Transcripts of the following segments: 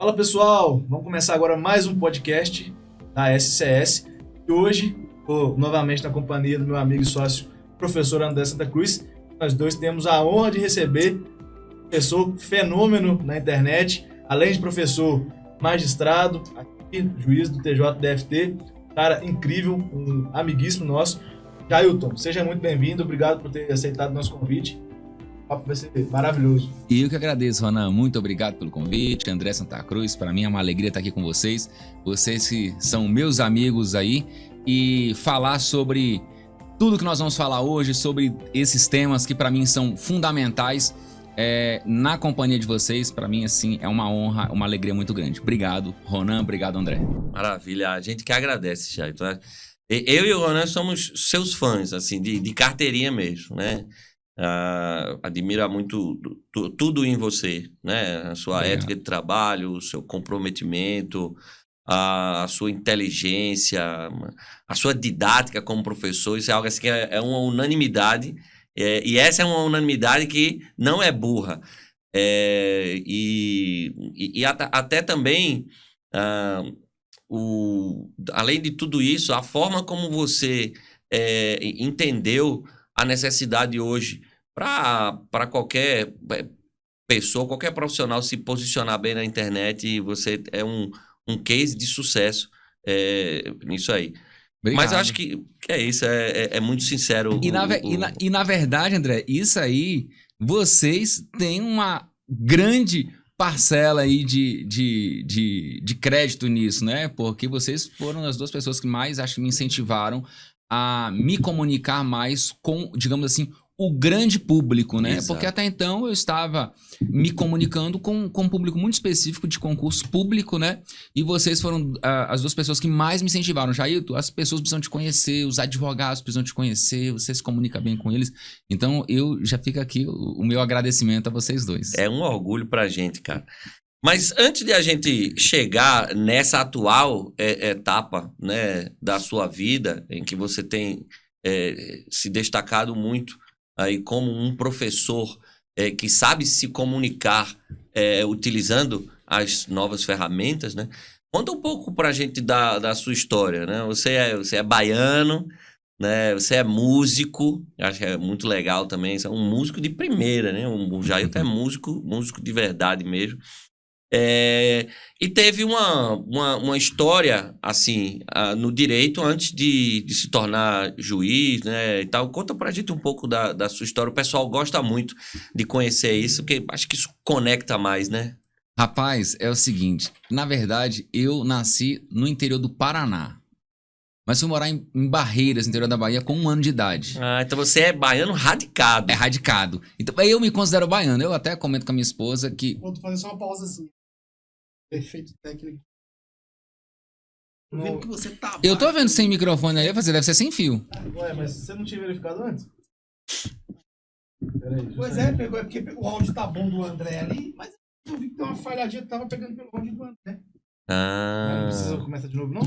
Fala pessoal, vamos começar agora mais um podcast da SCS e hoje estou novamente na companhia do meu amigo e sócio, professor André Santa Cruz. Nós dois temos a honra de receber um professor fenômeno na internet, além de professor magistrado, aqui, juiz do TJDFT, cara incrível, um amiguíssimo nosso. Jailton, seja muito bem-vindo, obrigado por ter aceitado o nosso convite. O papo vai ser maravilhoso. E eu que agradeço, Ronan. Muito obrigado pelo convite. André Santa Cruz, para mim é uma alegria estar aqui com vocês. Vocês que são meus amigos aí. E falar sobre tudo que nós vamos falar hoje, sobre esses temas que para mim são fundamentais na companhia de vocês. Para mim, assim, é uma honra, uma alegria muito grande. Obrigado, Ronan. Obrigado, André. Maravilha. A gente que agradece, Jair. Eu e o Ronan somos seus fãs, assim, de carteirinha mesmo, né? Admira muito tudo em você, né? A sua ética de trabalho, o seu comprometimento, a sua inteligência, a sua didática como professor. Isso é algo assim que é uma unanimidade, e essa é uma unanimidade que não é burra. Até também, além de tudo isso, a forma como você entendeu a necessidade hoje para qualquer pessoa, qualquer profissional se posicionar bem na internet, e você é um case de sucesso nisso aí. Obrigado. Mas eu acho que é isso, é muito sincero. E na verdade, André, isso aí, vocês têm uma grande parcela aí de crédito nisso, né? Porque vocês foram as duas pessoas que mais, acho que me incentivaram a me comunicar mais com, digamos assim, o grande público, né? Exato. Porque até então eu estava me comunicando com um público muito específico de concurso público, né? E vocês foram as duas pessoas que mais me incentivaram. Jailton, as pessoas precisam te conhecer, os advogados precisam te conhecer, você se comunica bem com eles. Então, eu já fica aqui o meu agradecimento a vocês dois. É um orgulho pra gente, cara. Mas antes de a gente chegar nessa atual etapa, né, da sua vida, em que você tem se destacado muito aí como um professor que sabe se comunicar utilizando as novas ferramentas, né? Conta um pouco pra gente da sua história, né? Você é baiano, né? Você é músico, acho que é muito legal também, você é um músico de primeira, né? O Jailton é músico de verdade mesmo. E teve uma história assim no direito antes de se tornar juiz, né, e tal. Conta pra gente um pouco da sua história. O pessoal gosta muito de conhecer isso, porque acho que isso conecta mais, né? Rapaz, é o seguinte, na verdade eu nasci no interior do Paraná, mas fui morar em Barreiras, no interior da Bahia, com 1 ano de idade. Então você é baiano radicado. É radicado. Então eu me considero baiano. Eu até comento com a minha esposa que... Vou fazer só uma pausa assim. Perfeito técnico. Tô vendo que você tá Eu tô vendo sem microfone aí, deve ser sem fio. Ué, mas você não tinha verificado antes? Peraí, Pois pegou, porque o áudio tá bom do André ali, mas eu vi que tem uma falhadinha que tava pegando pelo áudio do André. Não precisa começar de novo, não?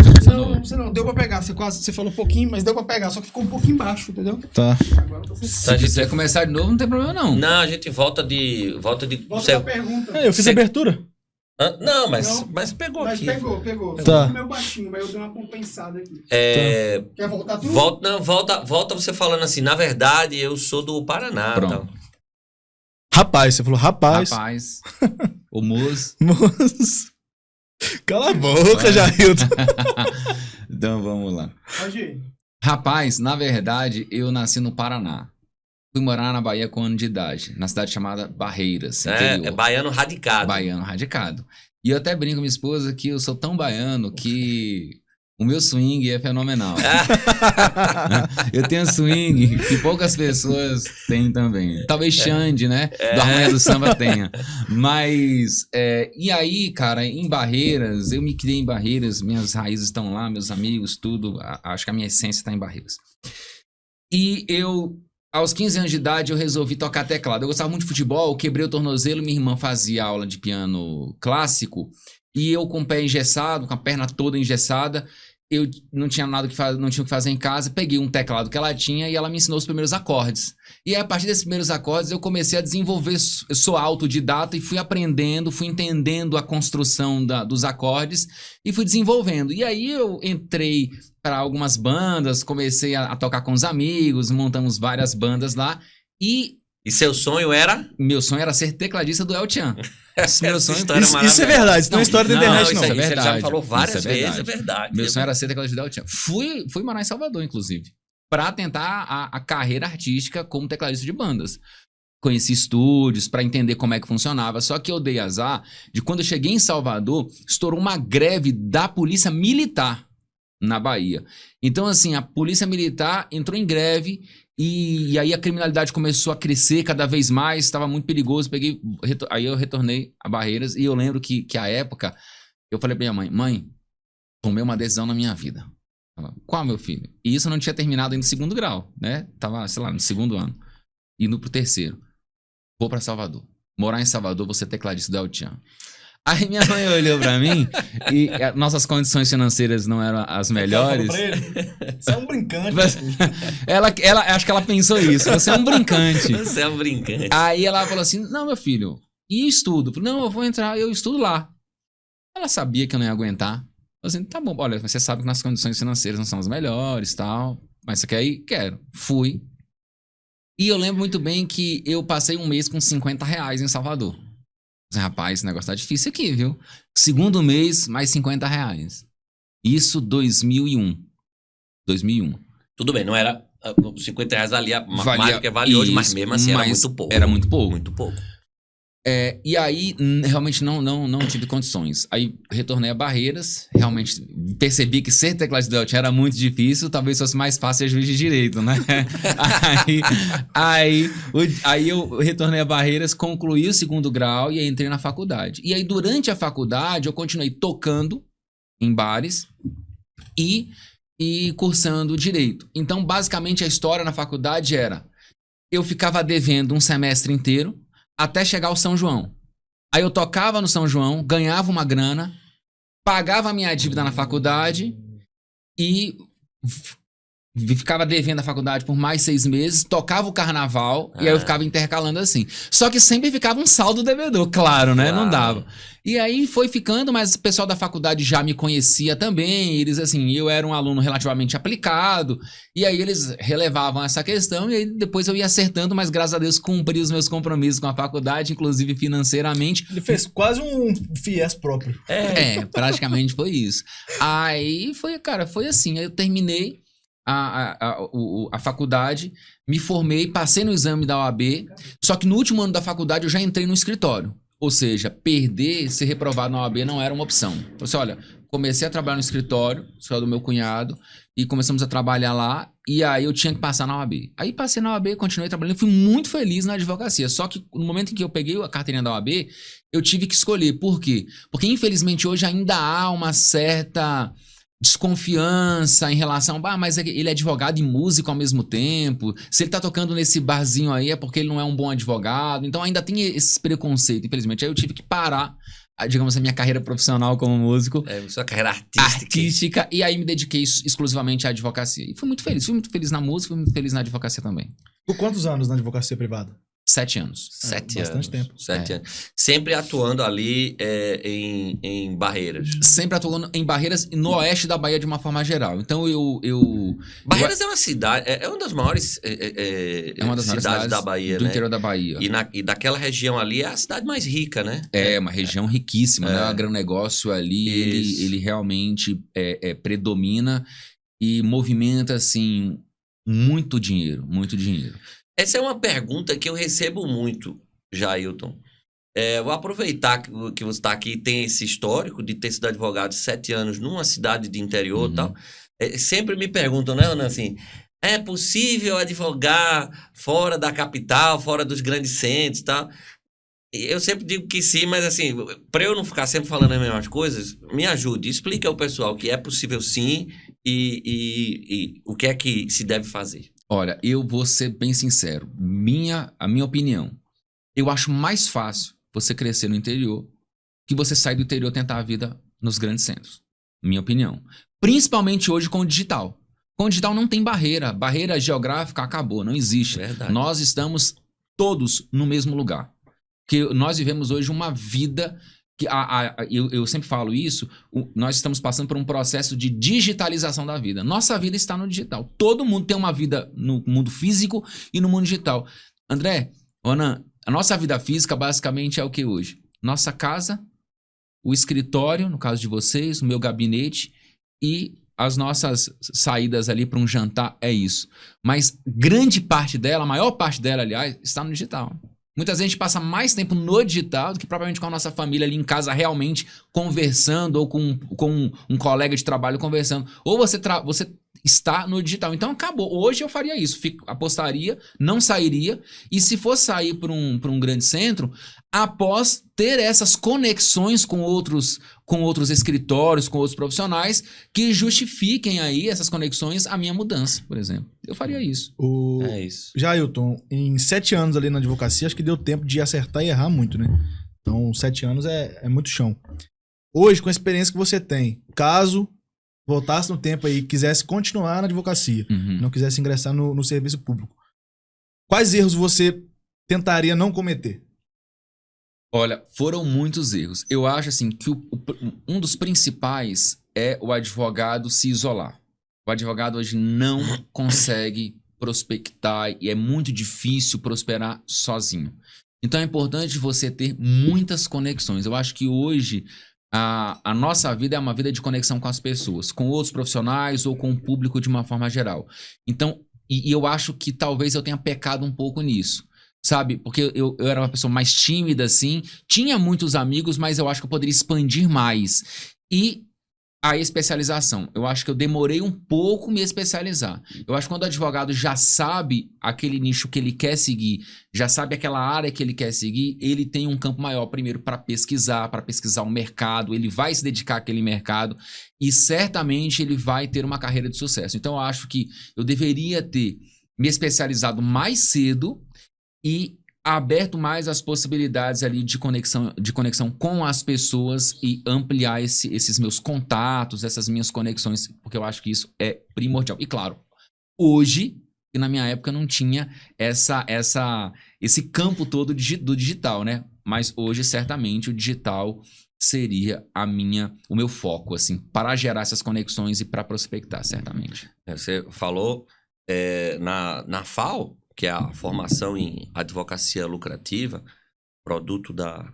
Não, deu pra pegar. Você falou um pouquinho, mas deu pra pegar, só que ficou um pouquinho baixo, entendeu? Tá. Agora você... Se quiser começar de novo, não tem problema não. Não, a gente volta de Volta da pergunta. Eu fiz a abertura. Não, mas pegou Mas aqui. pegou. Tá. Ficou meio baixinho, mas eu dei uma compensada aqui. Quer voltar tudo? Volta você falando assim, na verdade, eu sou do Paraná. Pronto. Então. Rapaz, você falou rapaz. O moço. Moço. Cala a boca, Jailton. Então vamos lá. Pode ir. Rapaz, na verdade, eu nasci no Paraná. Fui morar na Bahia com 1 ano de idade, na cidade chamada Barreiras, interior. É baiano radicado. Baiano radicado. E eu até brinco com minha esposa que eu sou tão baiano que o meu swing é fenomenal. Eu tenho swing que poucas pessoas têm também. Talvez Xande, né? Do Harmonia do Samba tenha. Mas, e aí, cara, em Barreiras, eu me criei em Barreiras, minhas raízes estão lá, meus amigos, tudo. Acho que a minha essência está em Barreiras. E aos 15 anos de idade, eu resolvi tocar teclado. Eu gostava muito de futebol, quebrei o tornozelo, minha irmã fazia aula de piano clássico, e eu com o pé engessado, com a perna toda engessada, eu não tinha nada não tinha o que fazer em casa, peguei um teclado que ela tinha e ela me ensinou os primeiros acordes. E aí, a partir desses primeiros acordes, eu comecei a desenvolver, eu sou autodidata e fui aprendendo, fui entendendo a construção dos acordes e fui desenvolvendo. E aí eu entrei para algumas bandas, comecei a tocar com os amigos, montamos várias bandas lá e seu sonho era? Meu sonho era ser tecladista do El Chan. Meu sonho... Isso é verdade, isso não é história da internet, não. Isso é verdade. Você já me falou várias vezes, verdade. é verdade. Meu sonho era ser tecladista do El Chan. Fui morar em Salvador, inclusive, para tentar a carreira artística como tecladista de bandas. Conheci estúdios para entender como é que funcionava, só que eu dei azar de quando eu cheguei em Salvador, estourou uma greve da polícia militar na Bahia. Então, assim, a polícia militar entrou em greve e aí a criminalidade começou a crescer cada vez mais, estava muito perigoso. Aí eu retornei a Barreiras e eu lembro que à época eu falei pra minha mãe, tomei uma decisão na minha vida. Ela, qual, meu filho? E isso eu não tinha terminado ainda no 2º grau, né? Tava, sei lá, no 2º ano. Indo pro 3º. Vou pra Salvador. Morar em Salvador, vou ser tecladista do El Chan. Aí minha mãe olhou pra mim e nossas condições financeiras não eram as melhores. Você é um brincante. Ela, acho que ela pensou isso. Você é um brincante. Você é um brincante. Aí ela falou assim, não, meu filho, e estudo? Eu falei, não, eu vou entrar, eu estudo lá. Ela sabia que eu não ia aguentar. Eu falei assim, tá bom, olha, você sabe que nossas condições financeiras não são as melhores e tal, mas você quer ir? Quero. Fui. E eu lembro muito bem que eu passei um mês com R$50 em Salvador. Rapaz, esse negócio tá difícil aqui, viu? 2º mês, mais R$50. Isso 2001. Tudo bem, não era R$50 ali, mais do que vale hoje, mas mesmo assim era muito pouco. Era muito pouco. Muito pouco. E aí, realmente não tive condições. Aí, retornei a Barreiras. Realmente, percebi que ser tecladista do El Chan era muito difícil. Talvez fosse mais fácil ser juiz de direito, né? aí eu retornei a Barreiras, concluí o 2º grau e entrei na faculdade. E aí, durante a faculdade, eu continuei tocando em bares e cursando direito. Então, basicamente, a história na faculdade era... Eu ficava devendo um semestre inteiro até chegar ao São João. Aí eu tocava no São João, ganhava uma grana, pagava a minha dívida na faculdade e ficava devendo a faculdade por mais 6 meses, tocava o carnaval e aí eu ficava intercalando assim. Só que sempre ficava um saldo devedor, claro, né? Não dava. E aí foi ficando, mas o pessoal da faculdade já me conhecia também, eles assim, eu era um aluno relativamente aplicado, e aí eles relevavam essa questão, e aí depois eu ia acertando, mas graças a Deus cumpri os meus compromissos com a faculdade, inclusive financeiramente. Ele fez quase um FIES próprio. Praticamente foi isso. Aí foi assim, aí eu terminei a faculdade, me formei, passei no exame da OAB, só que no último ano da faculdade eu já entrei no escritório. Ou seja, ser reprovado na OAB não era uma opção. Eu disse, olha, comecei a trabalhar no escritório, só do meu cunhado, e começamos a trabalhar lá, e aí eu tinha que passar na OAB. Aí passei na OAB, continuei trabalhando, fui muito feliz na advocacia. Só que no momento em que eu peguei a carteirinha da OAB, eu tive que escolher. Por quê? Porque infelizmente hoje ainda há uma certa desconfiança em relação, mas ele é advogado e músico ao mesmo tempo, se ele tá tocando nesse barzinho aí é porque ele não é um bom advogado, então ainda tem esse preconceito, infelizmente. Aí eu tive que parar, digamos, a minha carreira profissional como músico. Sua carreira artística, e aí me dediquei exclusivamente à advocacia. E fui muito feliz na música, fui muito feliz na advocacia também. Por quantos anos na advocacia privada? 7 anos. 7 anos. Bastante tempo. 7 anos. Sempre atuando ali em Barreiras. Sempre atuando em Barreiras e no oeste da Bahia de uma forma geral. Então Barreiras é uma cidade, é uma das maiores cidades da Bahia, do né? interior da Bahia. E daquela região ali é a cidade mais rica, né? É uma região riquíssima, né? O agronegócio ali, ele realmente predomina e movimenta, assim, muito dinheiro, muito dinheiro. Essa é uma pergunta que eu recebo muito, Jailton. Vou aproveitar que você está aqui e tem esse histórico de ter sido advogado 7 anos numa cidade de interior e tal. Sempre me perguntam, né, Ana, assim, é possível advogar fora da capital, fora dos grandes centros e tal? Eu sempre digo que sim, mas assim, para eu não ficar sempre falando as mesmas coisas, me ajude, explique ao pessoal que é possível sim e o que é que se deve fazer. Olha, eu vou ser bem sincero. A minha opinião. Eu acho mais fácil você crescer no interior que você sair do interior e tentar a vida nos grandes centros. Minha opinião. Principalmente hoje com o digital. Com o digital não tem barreira. Barreira geográfica acabou, não existe. Verdade. Nós estamos todos no mesmo lugar. Porque nós vivemos hoje uma vida que eu sempre falo isso, nós estamos passando por um processo de digitalização da vida. Nossa vida está no digital. Todo mundo tem uma vida no mundo físico e no mundo digital. André, Ronan, a nossa vida física basicamente é o que hoje? Nossa casa, o escritório, no caso de vocês, o meu gabinete e as nossas saídas ali para um jantar, é isso. Mas grande parte dela, a maior parte dela, aliás, está no digital. Muitas vezes a gente passa mais tempo no digital do que propriamente com a nossa família ali em casa realmente conversando ou com um colega de trabalho conversando. Ou você está no digital. Então acabou. Hoje eu faria isso. Apostaria, não sairia. E se for sair para um grande centro, após ter essas conexões com outros escritórios, com outros profissionais que justifiquem aí essas conexões a minha mudança, por exemplo. Eu faria isso. É isso. Jailton, em 7 anos ali na advocacia, acho que deu tempo de acertar e errar muito, né? Então, 7 anos é muito chão. Hoje, com a experiência que você tem, caso voltasse no tempo aí e quisesse continuar na advocacia, não quisesse ingressar no serviço público, quais erros você tentaria não cometer? Olha, foram muitos erros. Eu acho assim que um dos principais é o advogado se isolar. O advogado hoje não consegue prospectar e é muito difícil prosperar sozinho. Então é importante você ter muitas conexões. Eu acho que hoje a nossa vida é uma vida de conexão com as pessoas, com outros profissionais ou com o público de uma forma geral. Então, e eu acho que talvez eu tenha pecado um pouco nisso. Sabe? Porque eu era uma pessoa mais tímida, assim. Tinha muitos amigos, mas eu acho que eu poderia expandir mais. E a especialização. Eu acho que eu demorei um pouco me especializar. Eu acho que quando o advogado já sabe aquele nicho que ele quer seguir, já sabe aquela área que ele quer seguir, ele tem um campo maior, primeiro, para pesquisar o mercado, ele vai se dedicar àquele mercado e certamente ele vai ter uma carreira de sucesso. Então eu acho que eu deveria ter me especializado mais cedo e aberto mais as possibilidades ali de conexão com as pessoas e ampliar esses meus contatos, essas minhas conexões, porque eu acho que isso é primordial. E claro, hoje, e na minha época não tinha esse campo todo do digital, né? Mas hoje, certamente, o digital seria o meu foco, assim, para gerar essas conexões e para prospectar, certamente. Você falou na FAO, que é a formação em advocacia lucrativa, produto da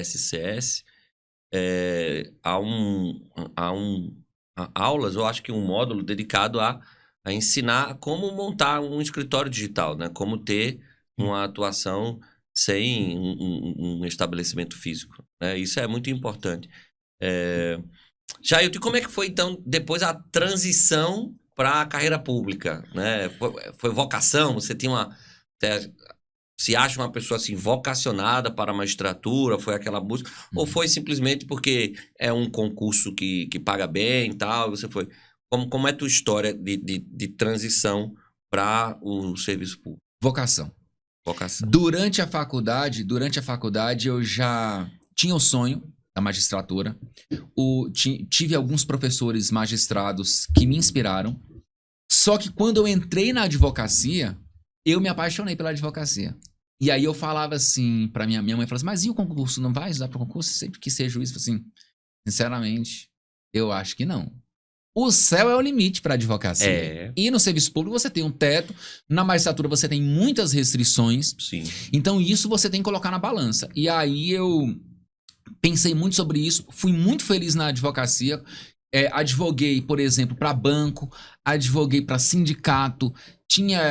SCS, há aulas, eu acho que um módulo dedicado a ensinar como montar um escritório digital, né? Como ter uma atuação sem um estabelecimento físico, né? Isso é muito importante. Jailton, como é que foi, então, depois a transição para a carreira pública, né? Foi vocação? Você se acha uma pessoa assim vocacionada para a magistratura? Foi aquela busca? Ou foi simplesmente porque é um concurso que paga bem e tal? Você foi? Como é a tua história de transição para o serviço público? Vocação. Durante a faculdade eu já tinha o sonho da magistratura. Tive alguns professores magistrados que me inspiraram. Só que quando eu entrei na advocacia, eu me apaixonei pela advocacia. E aí eu falava assim pra minha mãe, falava assim, mas e o concurso? Não vai estudar para o concurso? Sempre que ser juiz? Assim, sinceramente, eu acho que não. O céu é o limite para a advocacia. E no serviço público você tem um teto, na magistratura você tem muitas restrições. Sim. Então isso você tem que colocar na balança. E aí eu pensei muito sobre isso, fui muito feliz na advocacia. Advoguei, por exemplo, para banco, advoguei para sindicato, tinha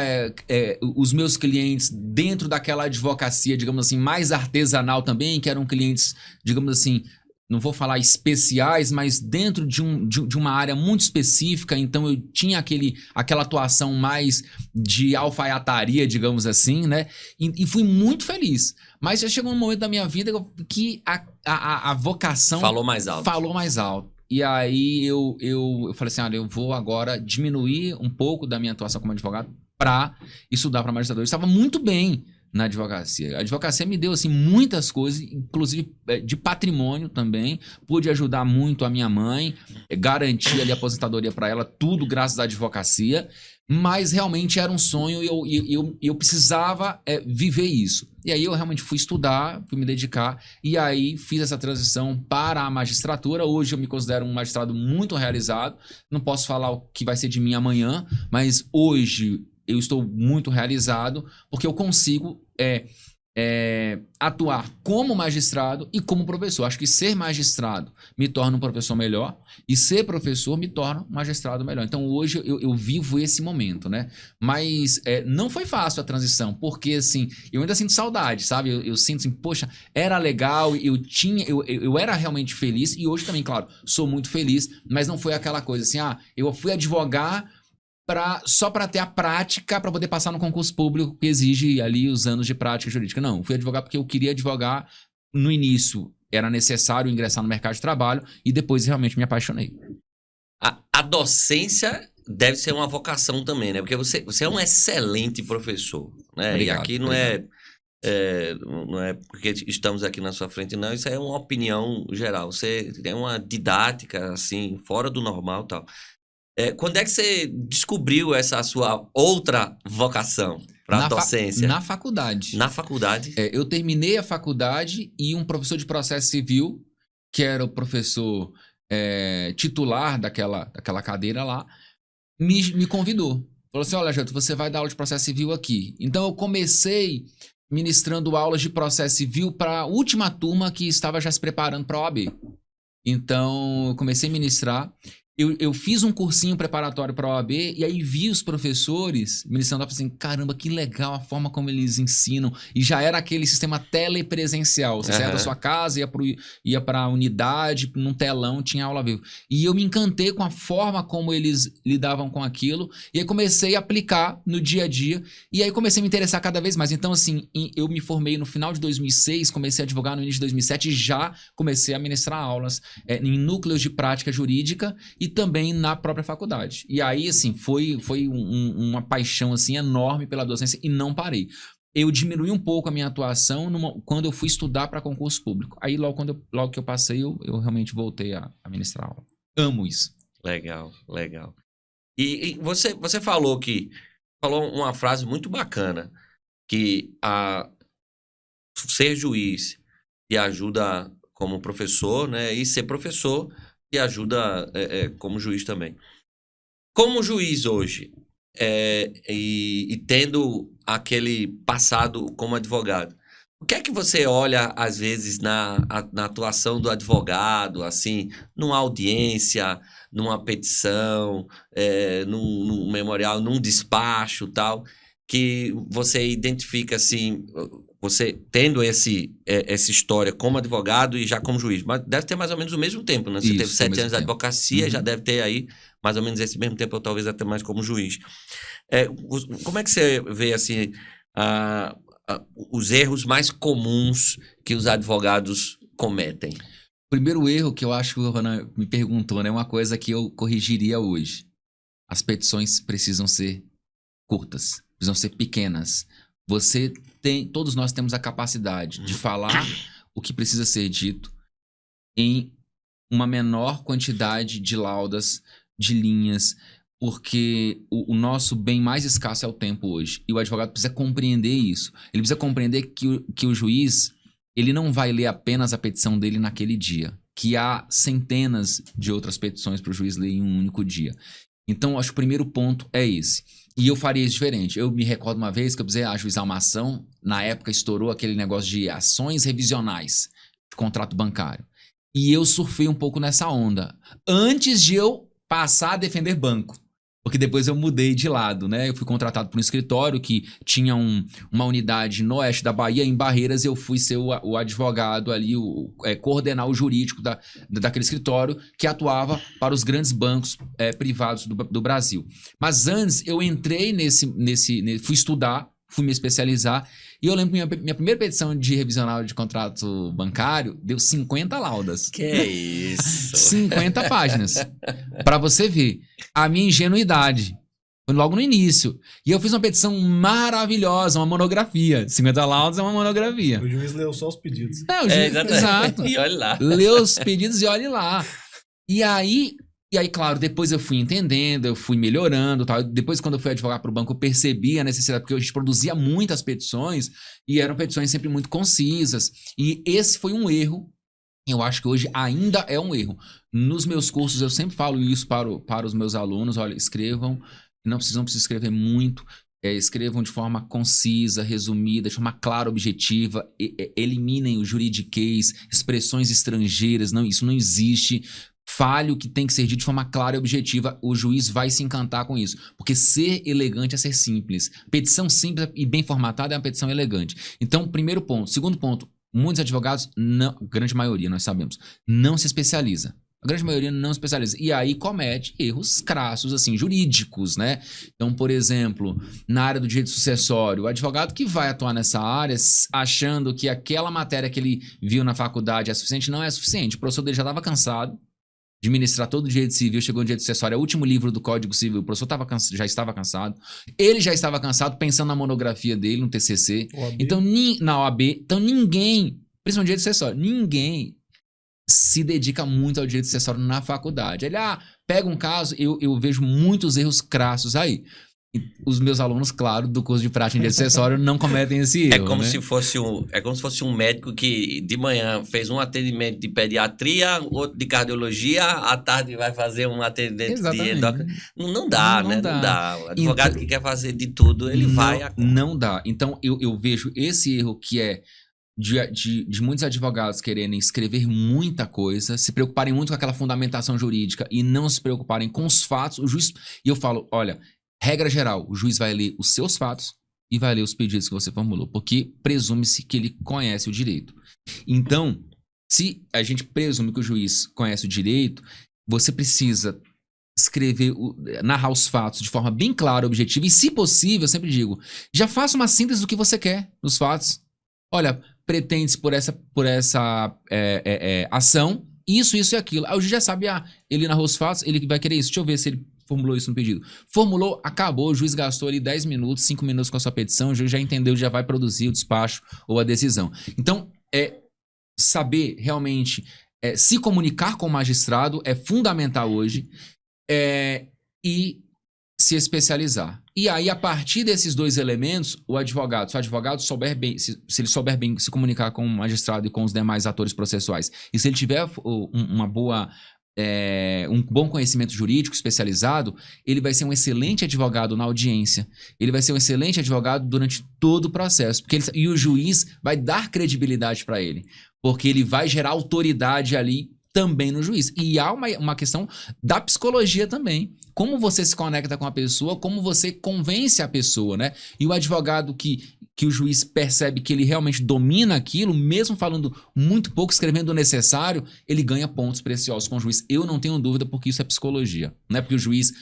os meus clientes dentro daquela advocacia, digamos assim, mais artesanal também, que eram clientes, digamos assim, não vou falar especiais, mas dentro de uma área muito específica. Então eu tinha aquela atuação mais de alfaiataria, digamos assim, né? E fui muito feliz. Mas já chegou um momento da minha vida que a vocação falou mais alto. E aí eu falei assim, olha, eu vou agora diminuir um pouco da minha atuação como advogado para estudar para magistratura. Eu estava muito bem na advocacia. A advocacia me deu assim muitas coisas, inclusive de patrimônio também. Pude ajudar muito a minha mãe, garantir ali a aposentadoria para ela, tudo graças à advocacia. Mas realmente era um sonho e eu precisava viver isso. E aí eu realmente fui estudar, fui me dedicar, e aí fiz essa transição para a magistratura. Hoje eu me considero um magistrado muito realizado. Não posso falar o que vai ser de mim amanhã, mas hoje eu estou muito realizado porque eu consigo atuar como magistrado e como professor. Acho que ser magistrado me torna um professor melhor e ser professor me torna um magistrado melhor. Então hoje eu vivo esse momento, né? Mas não foi fácil a transição, porque assim, eu ainda sinto saudade, sabe? Eu sinto assim, poxa, era legal, eu era realmente feliz e hoje também, claro, sou muito feliz, mas não foi aquela coisa assim, eu fui advogar só para ter a prática, para poder passar no concurso público que exige ali os anos de prática jurídica. Não, fui advogar porque eu queria advogar. No início era necessário ingressar no mercado de trabalho e depois realmente me apaixonei. A docência deve ser uma vocação também, né? Porque você é um excelente professor, né? Obrigado, e aqui não é porque estamos aqui na sua frente, não. Isso é uma opinião geral. Você tem uma didática, assim, fora do normal e tal. Quando é que você descobriu essa sua outra vocação para a docência? Na faculdade. Na faculdade? Eu terminei a faculdade e um professor de processo civil, que era o professor titular daquela cadeira lá, me convidou. Falou assim, olha, Jânio, você vai dar aula de processo civil aqui. Então eu comecei ministrando aulas de processo civil para a última turma que estava já se preparando para a OAB. Então eu comecei a ministrar. Eu fiz um cursinho preparatório para a OAB e aí vi os professores ministrando, assim, caramba, que legal a forma como eles ensinam. E já era aquele sistema telepresencial. Você saía da sua casa, ia para a unidade, num telão, tinha aula ao vivo. E eu me encantei com a forma como eles lidavam com aquilo. E aí comecei a aplicar no dia a dia. E aí comecei a me interessar cada vez mais. Então, assim, eu me formei no final de 2006, comecei a advogar no início de 2007 e já comecei a ministrar aulas em núcleos de prática jurídica e também na própria faculdade. E aí, assim, foi uma paixão, assim, enorme pela docência e não parei. Eu diminuí um pouco a minha atuação quando eu fui estudar para concurso público. Aí, logo que eu passei, eu realmente voltei a ministrar aula. Amo isso. Legal, legal. E você falou uma frase muito bacana, que ser juiz te ajuda como professor, né? E ser professor e ajuda como juiz também. Como juiz hoje, e tendo aquele passado como advogado, o que é que você olha, às vezes, na atuação do advogado, assim, numa audiência, numa petição, num memorial, num despacho, tal, que você identifica, assim, você tendo essa história como advogado e já como juiz, mas deve ter mais ou menos o mesmo tempo, né? Você teve 7 anos de advocacia, já deve ter aí mais ou menos esse mesmo tempo, ou talvez até mais como juiz. Como é que você vê, assim, os erros mais comuns que os advogados cometem? O primeiro erro que eu acho que o Ronan me perguntou, né? Uma coisa que eu corrigiria hoje. As petições precisam ser curtas, precisam ser pequenas. Todos nós temos a capacidade de falar o que precisa ser dito em uma menor quantidade de laudas, de linhas, porque o nosso bem mais escasso é o tempo hoje. E o advogado precisa compreender isso. Ele precisa compreender que o juiz, ele não vai ler apenas a petição dele naquele dia, que há centenas de outras petições para o juiz ler em um único dia. Então, acho que o primeiro ponto é esse. E eu faria isso diferente. Eu me recordo uma vez que eu precisei ajuizar uma ação. Na época estourou aquele negócio de ações revisionais de contrato bancário. E eu surfei um pouco nessa onda. Antes de eu passar a defender banco. Porque depois eu mudei de lado, né? Eu fui contratado por um escritório que tinha uma unidade no oeste da Bahia, em Barreiras, e eu fui ser o advogado ali, coordenar o jurídico daquele escritório que atuava para os grandes bancos privados do Brasil. Mas antes eu entrei fui estudar, fui me especializar, e eu lembro que minha primeira petição de revisional de contrato bancário deu 50 laudas. Que isso? 50 páginas. Para você ver a minha ingenuidade. Foi logo no início. E eu fiz uma petição maravilhosa, uma monografia. 50 laudos é uma monografia. O juiz leu só os pedidos. Não, o juiz, exato. E olha lá. Leu os pedidos e olhe lá. E aí, claro, depois eu fui entendendo, eu fui melhorando, tal. Depois, quando eu fui advogar para o banco, eu percebi a necessidade, porque a gente produzia muitas petições e eram petições sempre muito concisas. E esse foi um erro. Eu acho que hoje ainda é um erro. Nos meus cursos, eu sempre falo isso para os meus alunos. Olha, escrevam, não precisam escrever muito. Escrevam de forma concisa, resumida, de forma clara, objetiva. Eliminem o juridiquês, expressões estrangeiras. Não, isso não existe. Fale o que tem que ser dito de forma clara e objetiva. O juiz vai se encantar com isso. Porque ser elegante é ser simples. Petição simples e bem formatada é uma petição elegante. Então, primeiro ponto. Segundo ponto. Muitos advogados, não, grande maioria, nós sabemos, não se especializa. A grande maioria não se especializa. E aí comete erros crassos, assim, jurídicos, né? Então, por exemplo, na área do direito sucessório, o advogado que vai atuar nessa área achando que aquela matéria que ele viu na faculdade é suficiente, não é suficiente. O professor dele já estava cansado de ministrar todo o direito civil, chegou no direito sucessório, é o último livro do Código Civil, o professor já estava cansado, ele já estava cansado pensando na monografia dele, no TCC, então na OAB, então ninguém, principalmente direito sucessório, ninguém se dedica muito ao direito sucessório na faculdade. Ele, pega um caso, eu vejo muitos erros crassos aí. E os meus alunos, claro, do curso de prática em direito sucessório não cometem esse erro. É como né? se fosse um médico que de manhã fez um atendimento de pediatria, outro de cardiologia, à tarde vai fazer um atendimento de endócrino. Não dá, né? Não dá. O advogado que quer fazer de tudo, ele vai. Não dá. Então, eu vejo esse erro que é de muitos advogados quererem escrever muita coisa, se preocuparem muito com aquela fundamentação jurídica e não se preocuparem com os fatos. O juiz, e eu falo, olha, regra geral, o juiz vai ler os seus fatos e vai ler os pedidos que você formulou, porque presume-se que ele conhece o direito. Então, se a gente presume que o juiz conhece o direito, você precisa escrever, narrar os fatos de forma bem clara, objetiva e, se possível, eu sempre digo, já faça uma síntese do que você quer nos fatos. Olha, pretende-se por essa ação, isso e aquilo. Aí o juiz já sabe, ele narrou os fatos, ele vai querer isso. Deixa eu ver se ele formulou isso no pedido. Formulou, acabou, o juiz gastou ali 10 minutos, 5 minutos com a sua petição, o juiz já entendeu, já vai produzir o despacho ou a decisão. Então, saber realmente se comunicar com o magistrado é fundamental hoje e se especializar. E aí, a partir desses dois elementos, se o advogado souber bem, se ele souber bem se comunicar com o magistrado e com os demais atores processuais, e se ele tiver um bom conhecimento jurídico especializado, ele vai ser um excelente advogado na audiência. Ele vai ser um excelente advogado durante todo o processo. E o juiz vai dar credibilidade para ele, porque ele vai gerar autoridade ali também no juiz. E há uma questão da psicologia também. Como você se conecta com a pessoa, como você convence a pessoa, né? E o advogado que o juiz percebe que ele realmente domina aquilo, mesmo falando muito pouco, escrevendo o necessário, ele ganha pontos preciosos com o juiz. Eu não tenho dúvida, porque isso é psicologia. Não é porque o juiz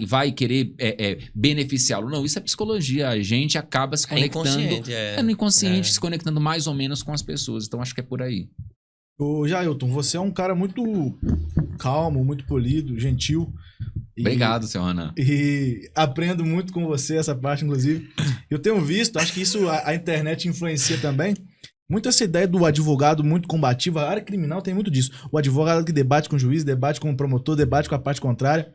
vai querer beneficiá-lo. Não, isso é psicologia. A gente acaba se conectando. No inconsciente, se conectando mais ou menos com as pessoas. Então, acho que é por aí. Ô, Jailton, você é um cara muito calmo, muito polido, gentil. Obrigado, seu Renan. E aprendo muito com você essa parte, inclusive. Eu tenho visto, acho que isso a internet influencia também, muito essa ideia do advogado muito combativo. A área criminal tem muito disso. O advogado que debate com o juiz, debate com o promotor, debate com a parte contrária.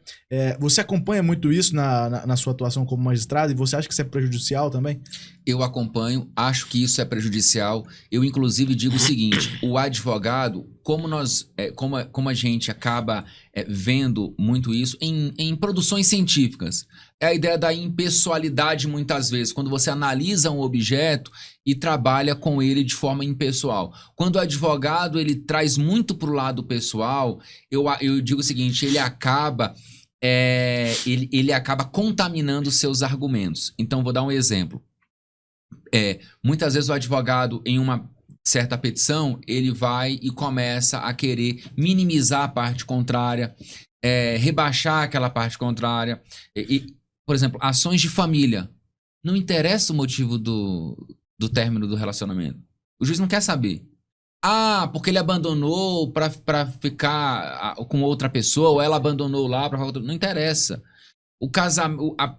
Você acompanha muito isso na sua atuação como magistrado e você acha que isso é prejudicial também? Eu acompanho, acho que isso é prejudicial. Eu, inclusive, digo o seguinte, o advogado, como a gente acaba vendo muito isso em produções científicas, é a ideia da impessoalidade muitas vezes, quando você analisa um objeto e trabalha com ele de forma impessoal. Quando o advogado ele traz muito para o lado pessoal, eu digo o seguinte, ele acaba contaminando seus argumentos. Então, vou dar um exemplo. Muitas vezes o advogado, em uma certa petição, ele vai e começa a querer minimizar a parte contrária, rebaixar aquela parte contrária. Por exemplo, ações de família. Não interessa o motivo do término do relacionamento. O juiz não quer saber. Porque ele abandonou para ficar com outra pessoa, ou ela abandonou lá para... Não interessa.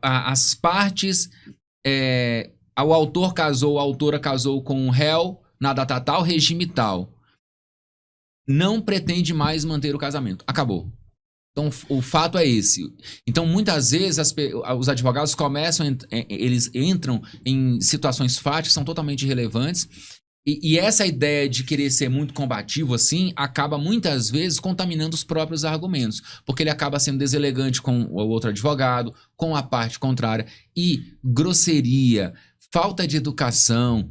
as partes, o autor casou, a autora casou com o réu na data tal, regime tal. Não pretende mais manter o casamento. Acabou. Então, o fato é esse. Então, muitas vezes, os advogados eles entram em situações fáticas que são totalmente irrelevantes. E essa ideia de querer ser muito combativo, assim, acaba muitas vezes contaminando os próprios argumentos. Porque ele acaba sendo deselegante com o outro advogado, com a parte contrária. E grosseria, falta de educação...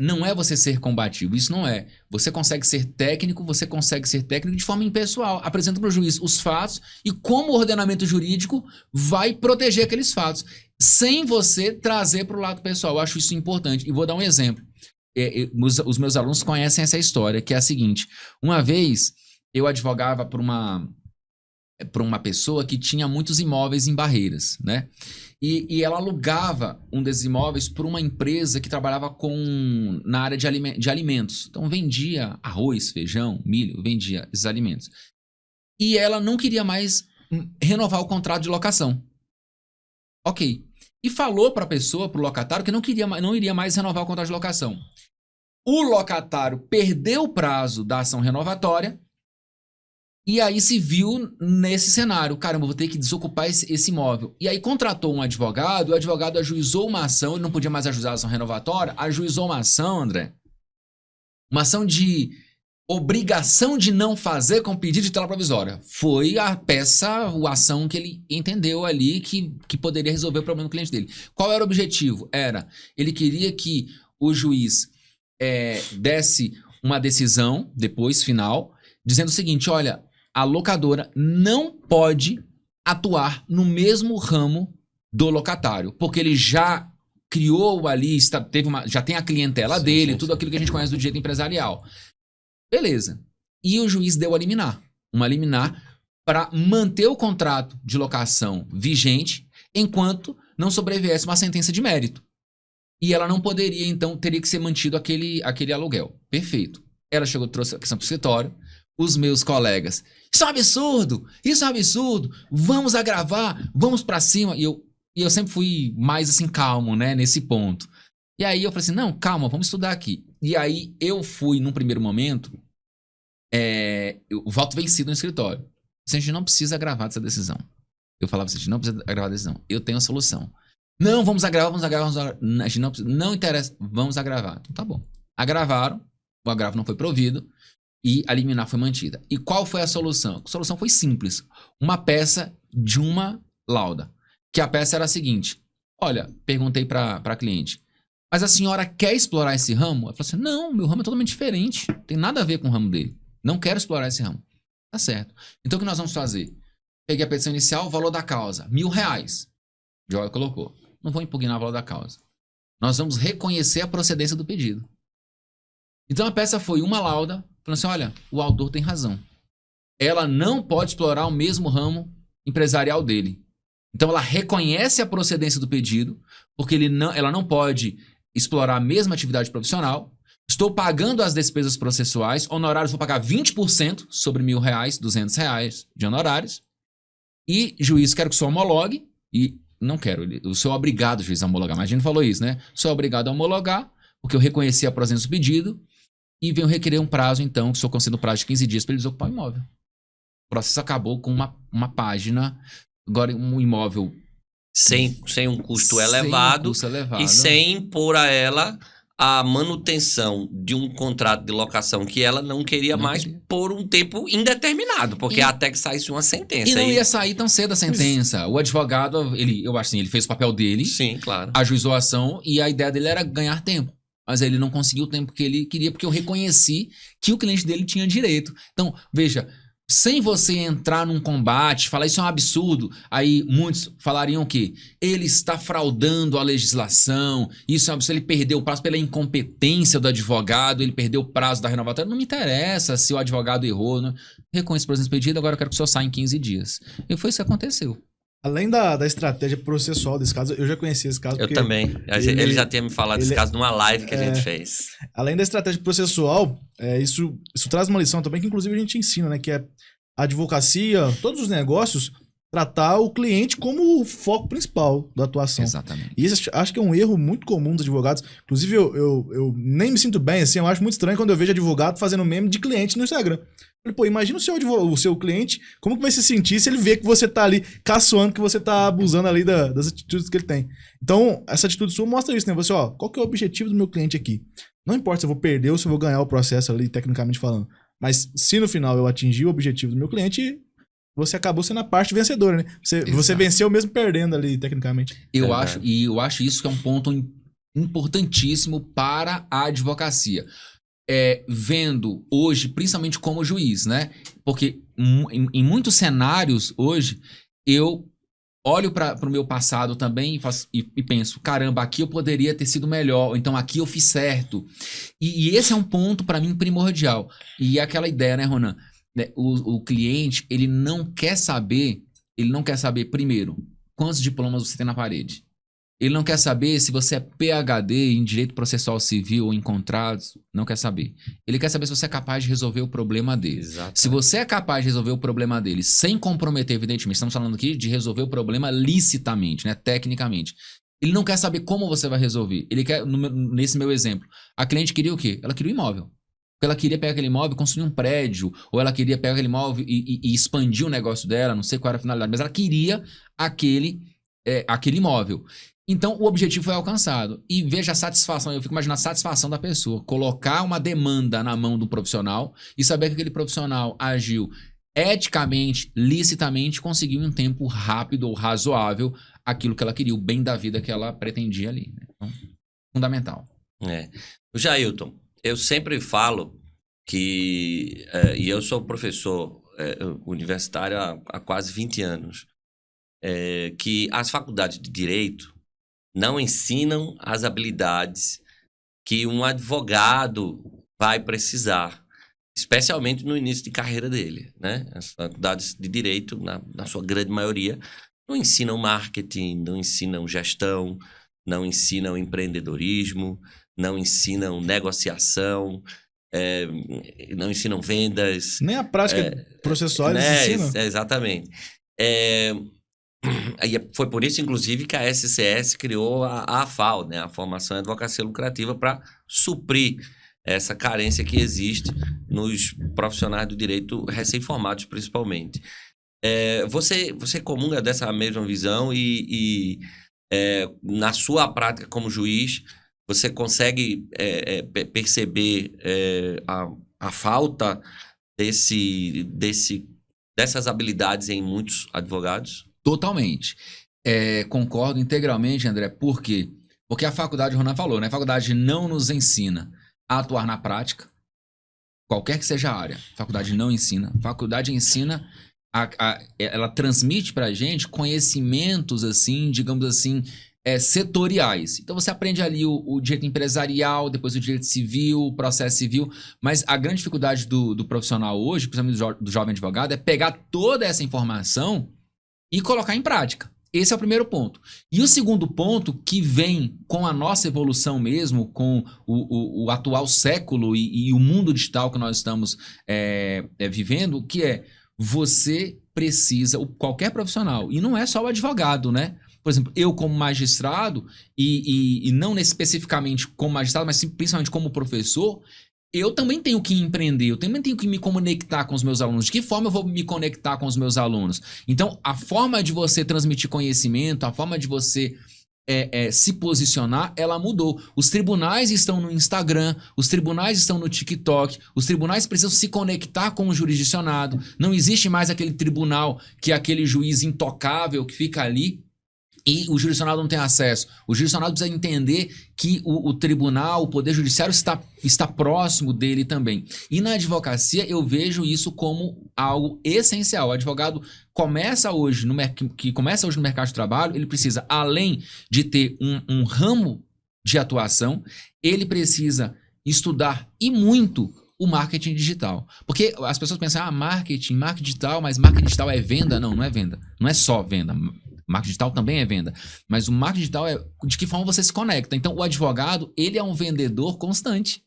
não é você ser combativo, isso não é. Você consegue ser técnico de forma impessoal, apresenta para o juiz os fatos e como o ordenamento jurídico vai proteger aqueles fatos, sem você trazer para o lado pessoal. Eu acho isso importante. E vou dar um exemplo. Os meus alunos conhecem essa história, que é a seguinte. Uma vez, eu advogava por uma pessoa que tinha muitos imóveis em Barreiras, né? E ela alugava um desses imóveis por uma empresa que trabalhava na área de alimentos. Então vendia arroz, feijão, milho, vendia esses alimentos. E ela não queria mais renovar o contrato de locação. Ok. E falou para a pessoa, para o locatário, que não iria mais renovar o contrato de locação. O locatário perdeu o prazo da ação renovatória. E aí se viu nesse cenário. Caramba, vou ter que desocupar esse imóvel. E aí contratou um advogado, o advogado ajuizou uma ação, ele não podia mais ajuizar a ação renovatória, ajuizou uma ação, André. Uma ação de obrigação de não fazer com pedido de tutela provisória. Foi a ação que ele entendeu ali que poderia resolver o problema do cliente dele. Qual era o objetivo? Ele queria que o juiz desse uma decisão, depois, final, dizendo o seguinte, olha... A locadora não pode atuar no mesmo ramo do locatário, porque ele já criou ali, já tem a clientela dele, tudo aquilo que a gente conhece do direito empresarial. Beleza. E o juiz deu uma liminar para manter o contrato de locação vigente enquanto não sobreviesse uma sentença de mérito. E ela não poderia, então, teria que ser mantido aquele aluguel. Perfeito. Ela trouxe a questão para o escritório. Os meus colegas, isso é um absurdo, vamos agravar, vamos pra cima. E eu sempre fui mais assim calmo, né, nesse ponto. E aí eu falei assim, não, calma, vamos estudar aqui. E aí eu fui, num primeiro momento, o voto vencido no escritório. A gente não precisa agravar dessa decisão. Eu falava assim, a gente não precisa agravar a decisão, eu tenho a solução. Não, vamos agravar. A gente não interessa, vamos agravar. Então tá bom. Agravaram, o agravo não foi provido. E a liminar foi mantida. E qual foi a solução? A solução foi simples. Uma peça de uma lauda. Que a peça era a seguinte. Olha, perguntei para a cliente. Mas a senhora quer explorar esse ramo? Ela falou assim, não, meu ramo é totalmente diferente. Não tem nada a ver com o ramo dele. Não quero explorar esse ramo. Tá certo. Então o que nós vamos fazer? Peguei a petição inicial, valor da causa. R$1.000. Joia colocou. Não vou impugnar o valor da causa. Nós vamos reconhecer a procedência do pedido. Então a peça foi uma lauda. Falando assim, olha, o autor tem razão. Ela não pode explorar o mesmo ramo empresarial dele. Então ela reconhece a procedência do pedido, porque ela não pode explorar a mesma atividade profissional. Estou pagando as despesas processuais, honorários vou pagar 20% sobre R$1.000, R$200 de honorários. E, juiz, quero que o senhor homologue. E não quero, o senhor é obrigado, juiz, a homologar. Mas a gente falou isso, né? O senhor é obrigado a homologar, porque eu reconheci a procedência do pedido. E venho requerer um prazo, então, que o senhor conceda um prazo de 15 dias para ele desocupar o imóvel. O processo acabou com uma página. Agora, um imóvel... Sem um custo elevado. E sem impor a ela a manutenção de um contrato de locação que ela não queria mais por um tempo indeterminado, porque até que saísse uma sentença. E não ia sair tão cedo a sentença. O advogado, eu acho assim, ele fez o papel dele. Sim, claro. Ajuizou a ação e a ideia dele era ganhar tempo. Mas ele não conseguiu o tempo que ele queria, porque eu reconheci que o cliente dele tinha direito. Então, veja, sem você entrar num combate, falar isso é um absurdo, aí muitos falariam que ele está fraudando a legislação, isso é um absurdo, ele perdeu o prazo pela incompetência do advogado, ele perdeu o prazo da renovatória. Não me interessa se o advogado errou, não. Reconheço o processo pedido, agora eu quero que o senhor saia em 15 dias. E foi isso que aconteceu. Além da estratégia processual desse caso, eu já conheci esse caso. Eu também. Ele já tinha me falado desse caso numa live que a gente fez. Além da estratégia processual, isso traz uma lição também que inclusive a gente ensina, né? Que é a advocacia, todos os negócios, tratar o cliente como o foco principal da atuação. Exatamente. E isso acho que é um erro muito comum dos advogados. Inclusive, eu nem me sinto bem, assim, eu acho muito estranho quando eu vejo advogado fazendo meme de cliente no Instagram. Falei, pô, imagina o seu cliente, como que vai se sentir se ele vê que você tá ali caçoando, que você tá abusando ali das atitudes que ele tem. Então, essa atitude sua mostra isso, né? Você, ó, qual que é o objetivo do meu cliente aqui? Não importa se eu vou perder ou se eu vou ganhar o processo ali, tecnicamente falando. Mas se no final eu atingir o objetivo do meu cliente, você acabou sendo a parte vencedora, né? Você venceu mesmo perdendo ali, tecnicamente. Eu acho isso que é um ponto importantíssimo para a advocacia. Vendo hoje, principalmente como juiz, né? Porque em muitos cenários hoje, eu olho para o meu passado também e penso, caramba, aqui eu poderia ter sido melhor, ou então aqui eu fiz certo. E esse é um ponto para mim primordial. E aquela ideia, né, Ronan? O cliente, ele não quer saber, primeiro, quantos diplomas você tem na parede. Ele não quer saber se você é PhD em Direito Processual Civil ou em contratos, não quer saber. Ele quer saber se você é capaz de resolver o problema dele. Exato. Se você é capaz de resolver o problema dele sem comprometer, evidentemente, estamos falando aqui de resolver o problema licitamente, né, tecnicamente. Ele não quer saber como você vai resolver. Ele quer, nesse meu exemplo, a cliente queria o quê? Ela queria um imóvel. Ela queria pegar aquele imóvel e construir um prédio, ou ela queria pegar aquele imóvel e expandir o negócio dela, não sei qual era a finalidade, mas ela queria aquele imóvel. Então, o objetivo foi alcançado. E veja a satisfação, eu fico imaginando a satisfação da pessoa. Colocar uma demanda na mão do profissional e saber que aquele profissional agiu eticamente, licitamente, conseguiu em um tempo rápido ou razoável aquilo que ela queria, o bem da vida que ela pretendia ali. Né? Então, fundamental. Jailton, eu sempre falo que, e eu sou professor universitário há quase 20 anos, que as faculdades de Direito não ensinam as habilidades que um advogado vai precisar, especialmente no início de carreira dele, né? As faculdades de Direito, na sua grande maioria, não ensinam marketing, não ensinam gestão, não ensinam empreendedorismo, não ensinam negociação, não ensinam vendas. Nem a prática processual eles ensinam. Exatamente. Foi por isso, inclusive, que a SCS criou a AFAL, né? A Formação em Advocacia Lucrativa, para suprir essa carência que existe nos profissionais do direito recém-formados, principalmente. Você comunga dessa mesma visão e na sua prática como juiz, você consegue perceber a falta dessas habilidades em muitos advogados? Totalmente. Concordo integralmente, André. Por quê? Porque a faculdade, o Ronan falou, né? A faculdade não nos ensina a atuar na prática, qualquer que seja a área. A faculdade não ensina. A faculdade ensina, ela transmite pra gente conhecimentos, assim, digamos assim, setoriais. Então você aprende ali o direito empresarial, depois o direito civil, o processo civil, mas a grande dificuldade do profissional hoje, principalmente do jovem advogado, é pegar toda essa informação e colocar em prática. Esse é o primeiro ponto. E o segundo ponto, que vem com a nossa evolução mesmo, com o atual século e o mundo digital que nós estamos vivendo, que é você precisa, qualquer profissional, e não é só o advogado, né? Por exemplo, eu como magistrado, e não especificamente como magistrado, mas principalmente como professor, eu também tenho que empreender, eu também tenho que me conectar com os meus alunos. De que forma eu vou me conectar com os meus alunos? Então, a forma de você transmitir conhecimento, a forma de você se posicionar, ela mudou. Os tribunais estão no Instagram, os tribunais estão no TikTok, os tribunais precisam se conectar com o jurisdicionado. Não existe mais aquele tribunal que é aquele juiz intocável que fica ali e o jurisdicionado não tem acesso. O jurisdicionado precisa entender que o tribunal, o poder judiciário está próximo dele também. E na advocacia eu vejo isso como algo essencial. O advogado começa hoje no mercado de trabalho, ele precisa, além de ter um ramo de atuação, ele precisa estudar e muito o marketing digital. Porque as pessoas pensam, marketing digital, mas marketing digital é venda? Não, não é venda. Não é só venda. Marketing digital também é venda, mas o marketing digital é de que forma você se conecta. Então, o advogado, ele é um vendedor constante.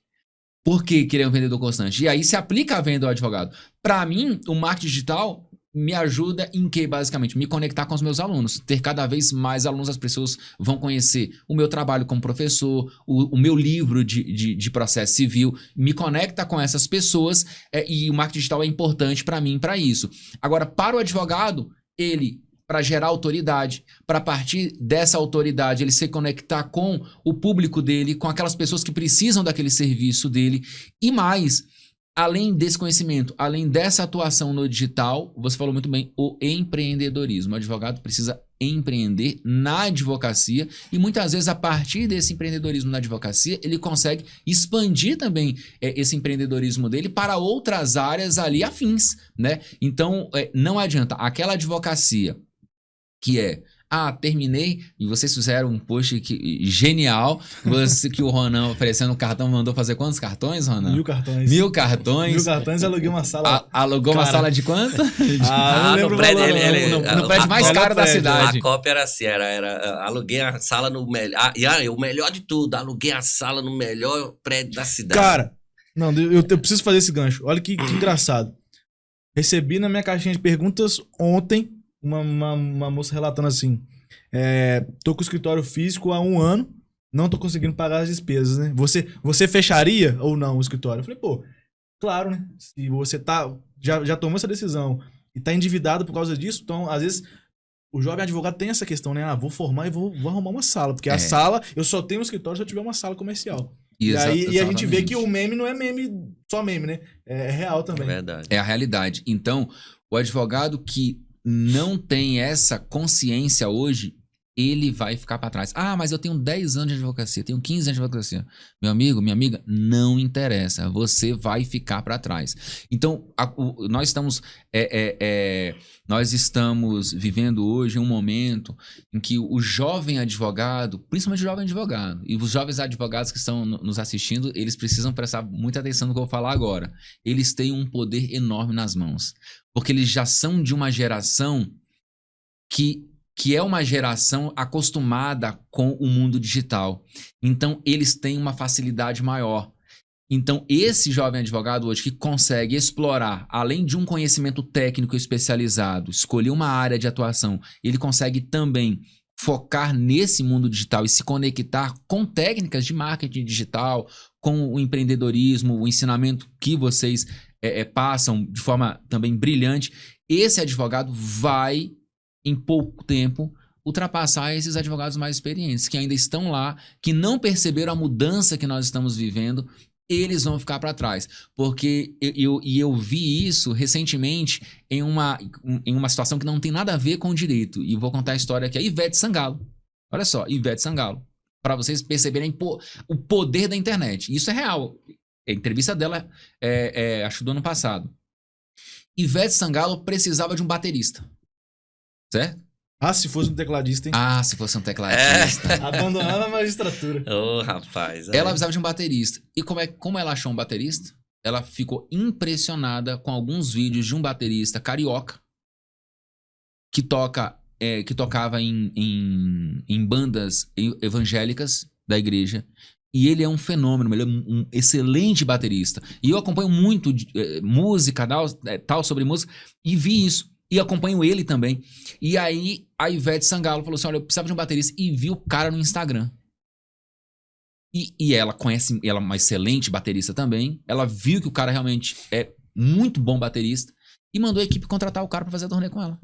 Por que ele é um vendedor constante? E aí se aplica a venda ao advogado. Para mim, o marketing digital me ajuda em que, basicamente? Me conectar com os meus alunos. Ter cada vez mais alunos, as pessoas vão conhecer o meu trabalho como professor, o meu livro de processo civil, me conecta com essas pessoas e o marketing digital é importante para mim, para isso. Agora, para o advogado, para gerar autoridade, para partir dessa autoridade, ele se conectar com o público dele, com aquelas pessoas que precisam daquele serviço dele e mais... Além desse conhecimento, além dessa atuação no digital, você falou muito bem, o empreendedorismo. O advogado precisa empreender na advocacia e muitas vezes a partir desse empreendedorismo na advocacia, ele consegue expandir também esse empreendedorismo dele para outras áreas ali afins, né? Então, não adianta. Aquela advocacia que terminei, e vocês fizeram um post genial, que o Ronan oferecendo um cartão, mandou fazer quantos cartões, Ronan? 1000 cartões. 1000 cartões. 1000 cartões, aluguei uma sala. Alugou uma sala de quanto? Não lembro no prédio, no prédio mais caro da cidade. A cópia era assim, aluguei a sala no melhor, o melhor de tudo, aluguei a sala no melhor prédio da cidade. Cara, não, eu preciso fazer esse gancho. Olha que engraçado. Recebi na minha caixinha de perguntas ontem uma moça relatando assim, tô com o escritório físico há 1 ano, não tô conseguindo pagar as despesas, né? Você fecharia ou não o escritório? Eu falei, pô, claro, né? Se você já tomou essa decisão e tá endividado por causa disso, então às vezes o jovem advogado tem essa questão, né? Vou formar e vou arrumar uma sala, porque a sala, eu só tenho um escritório se eu tiver uma sala comercial. E a gente vê que o meme não é só meme, né? É real também. É verdade. É a realidade. Então, o advogado que não tem essa consciência hoje, ele vai ficar para trás. Mas eu tenho 10 anos de advocacia, tenho 15 anos de advocacia. Meu amigo, minha amiga, não interessa. Você vai ficar para trás. Então, nós estamos vivendo hoje um momento em que o jovem advogado, principalmente o jovem advogado, e os jovens advogados que estão nos assistindo, eles precisam prestar muita atenção no que eu vou falar agora. Eles têm um poder enorme nas mãos. Porque eles já são de uma geração que é uma geração acostumada com o mundo digital. Então, eles têm uma facilidade maior. Então, esse jovem advogado hoje que consegue explorar, além de um conhecimento técnico especializado, escolher uma área de atuação, ele consegue também focar nesse mundo digital e se conectar com técnicas de marketing digital, com o empreendedorismo, o ensinamento que vocês passam de forma também brilhante. Esse advogado vai, em pouco tempo, ultrapassar esses advogados mais experientes, que ainda estão lá, que não perceberam a mudança que nós estamos vivendo, eles vão ficar para trás. Porque eu vi isso recentemente em uma situação que não tem nada a ver com o direito. E vou contar a história aqui. A Ivete Sangalo. Olha só, Ivete Sangalo. Para vocês perceberem o poder da internet. Isso é real. A entrevista dela acho do ano passado. Ivete Sangalo precisava de um baterista. Certo? Se fosse um tecladista, hein? Se fosse um tecladista. Abandonando a magistratura. Rapaz. Ela precisava de um baterista. E como ela achou um baterista? Ela ficou impressionada com alguns vídeos de um baterista carioca que tocava em bandas evangélicas da igreja. E ele é um fenômeno, ele é um excelente baterista. E eu acompanho muito música, tal sobre música, e vi isso. E acompanho ele também. E aí a Ivete Sangalo falou assim, olha, eu precisava de um baterista. E viu o cara no Instagram. E ela conhece, ela é uma excelente baterista também. Ela viu que o cara realmente é muito bom baterista. E mandou a equipe contratar o cara pra fazer a turnê com ela.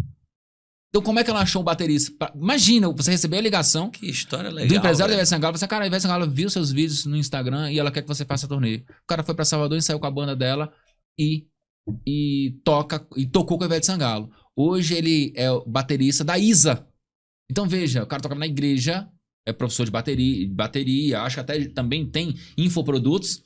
Então como é que ela achou um baterista? Imagina, você recebeu a ligação. Que história legal. Do empresário da Ivete Sangalo. Você, cara, a Ivete Sangalo viu seus vídeos no Instagram e ela quer que você faça a turnê. O cara foi pra Salvador e saiu com a banda dela e tocou com a Ivete Sangalo. Hoje ele é o baterista da Isa. Então veja, o cara toca na igreja, é professor de bateria, acho que até também tem infoprodutos,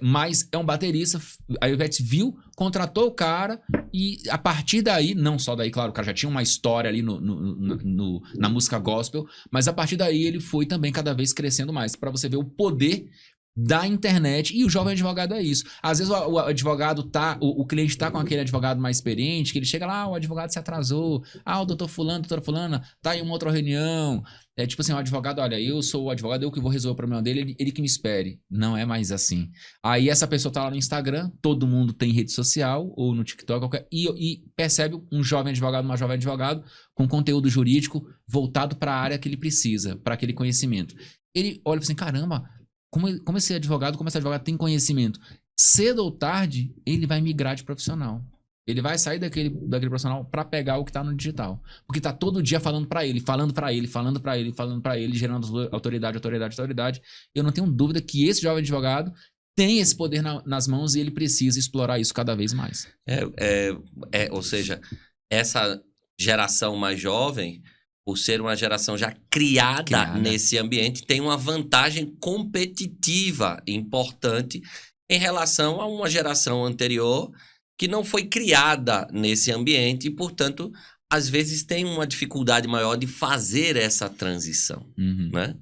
mas é um baterista. A Ivete viu, contratou o cara e a partir daí, não só daí, claro, o cara já tinha uma história ali na música gospel, mas a partir daí ele foi também cada vez crescendo mais, para você ver o poder da internet. E o jovem advogado é isso. Às vezes o advogado o cliente tá com aquele advogado mais experiente, que ele chega lá, o advogado se atrasou, o doutor fulano, doutora fulana, tá em uma outra reunião. É tipo assim, o advogado, olha, eu sou o advogado, eu que vou resolver o problema dele, ele que me espere. Não é mais assim. Aí essa pessoa tá lá no Instagram, todo mundo tem rede social, ou no TikTok, e percebe um jovem advogado, uma jovem advogado, com conteúdo jurídico voltado para a área que ele precisa, para aquele conhecimento. Ele olha e fala assim, caramba, como esse advogado, tem conhecimento. Cedo ou tarde, ele vai migrar de profissional. Ele vai sair daquele profissional para pegar o que tá no digital. Porque tá todo dia falando para ele, gerando autoridade. Eu não tenho dúvida que esse jovem advogado tem esse poder nas mãos e ele precisa explorar isso cada vez mais. Ou seja, essa geração mais jovem, por ser uma geração já criada nesse ambiente, tem uma vantagem competitiva importante em relação a uma geração anterior que não foi criada nesse ambiente e, portanto, às vezes tem uma dificuldade maior de fazer essa transição, né?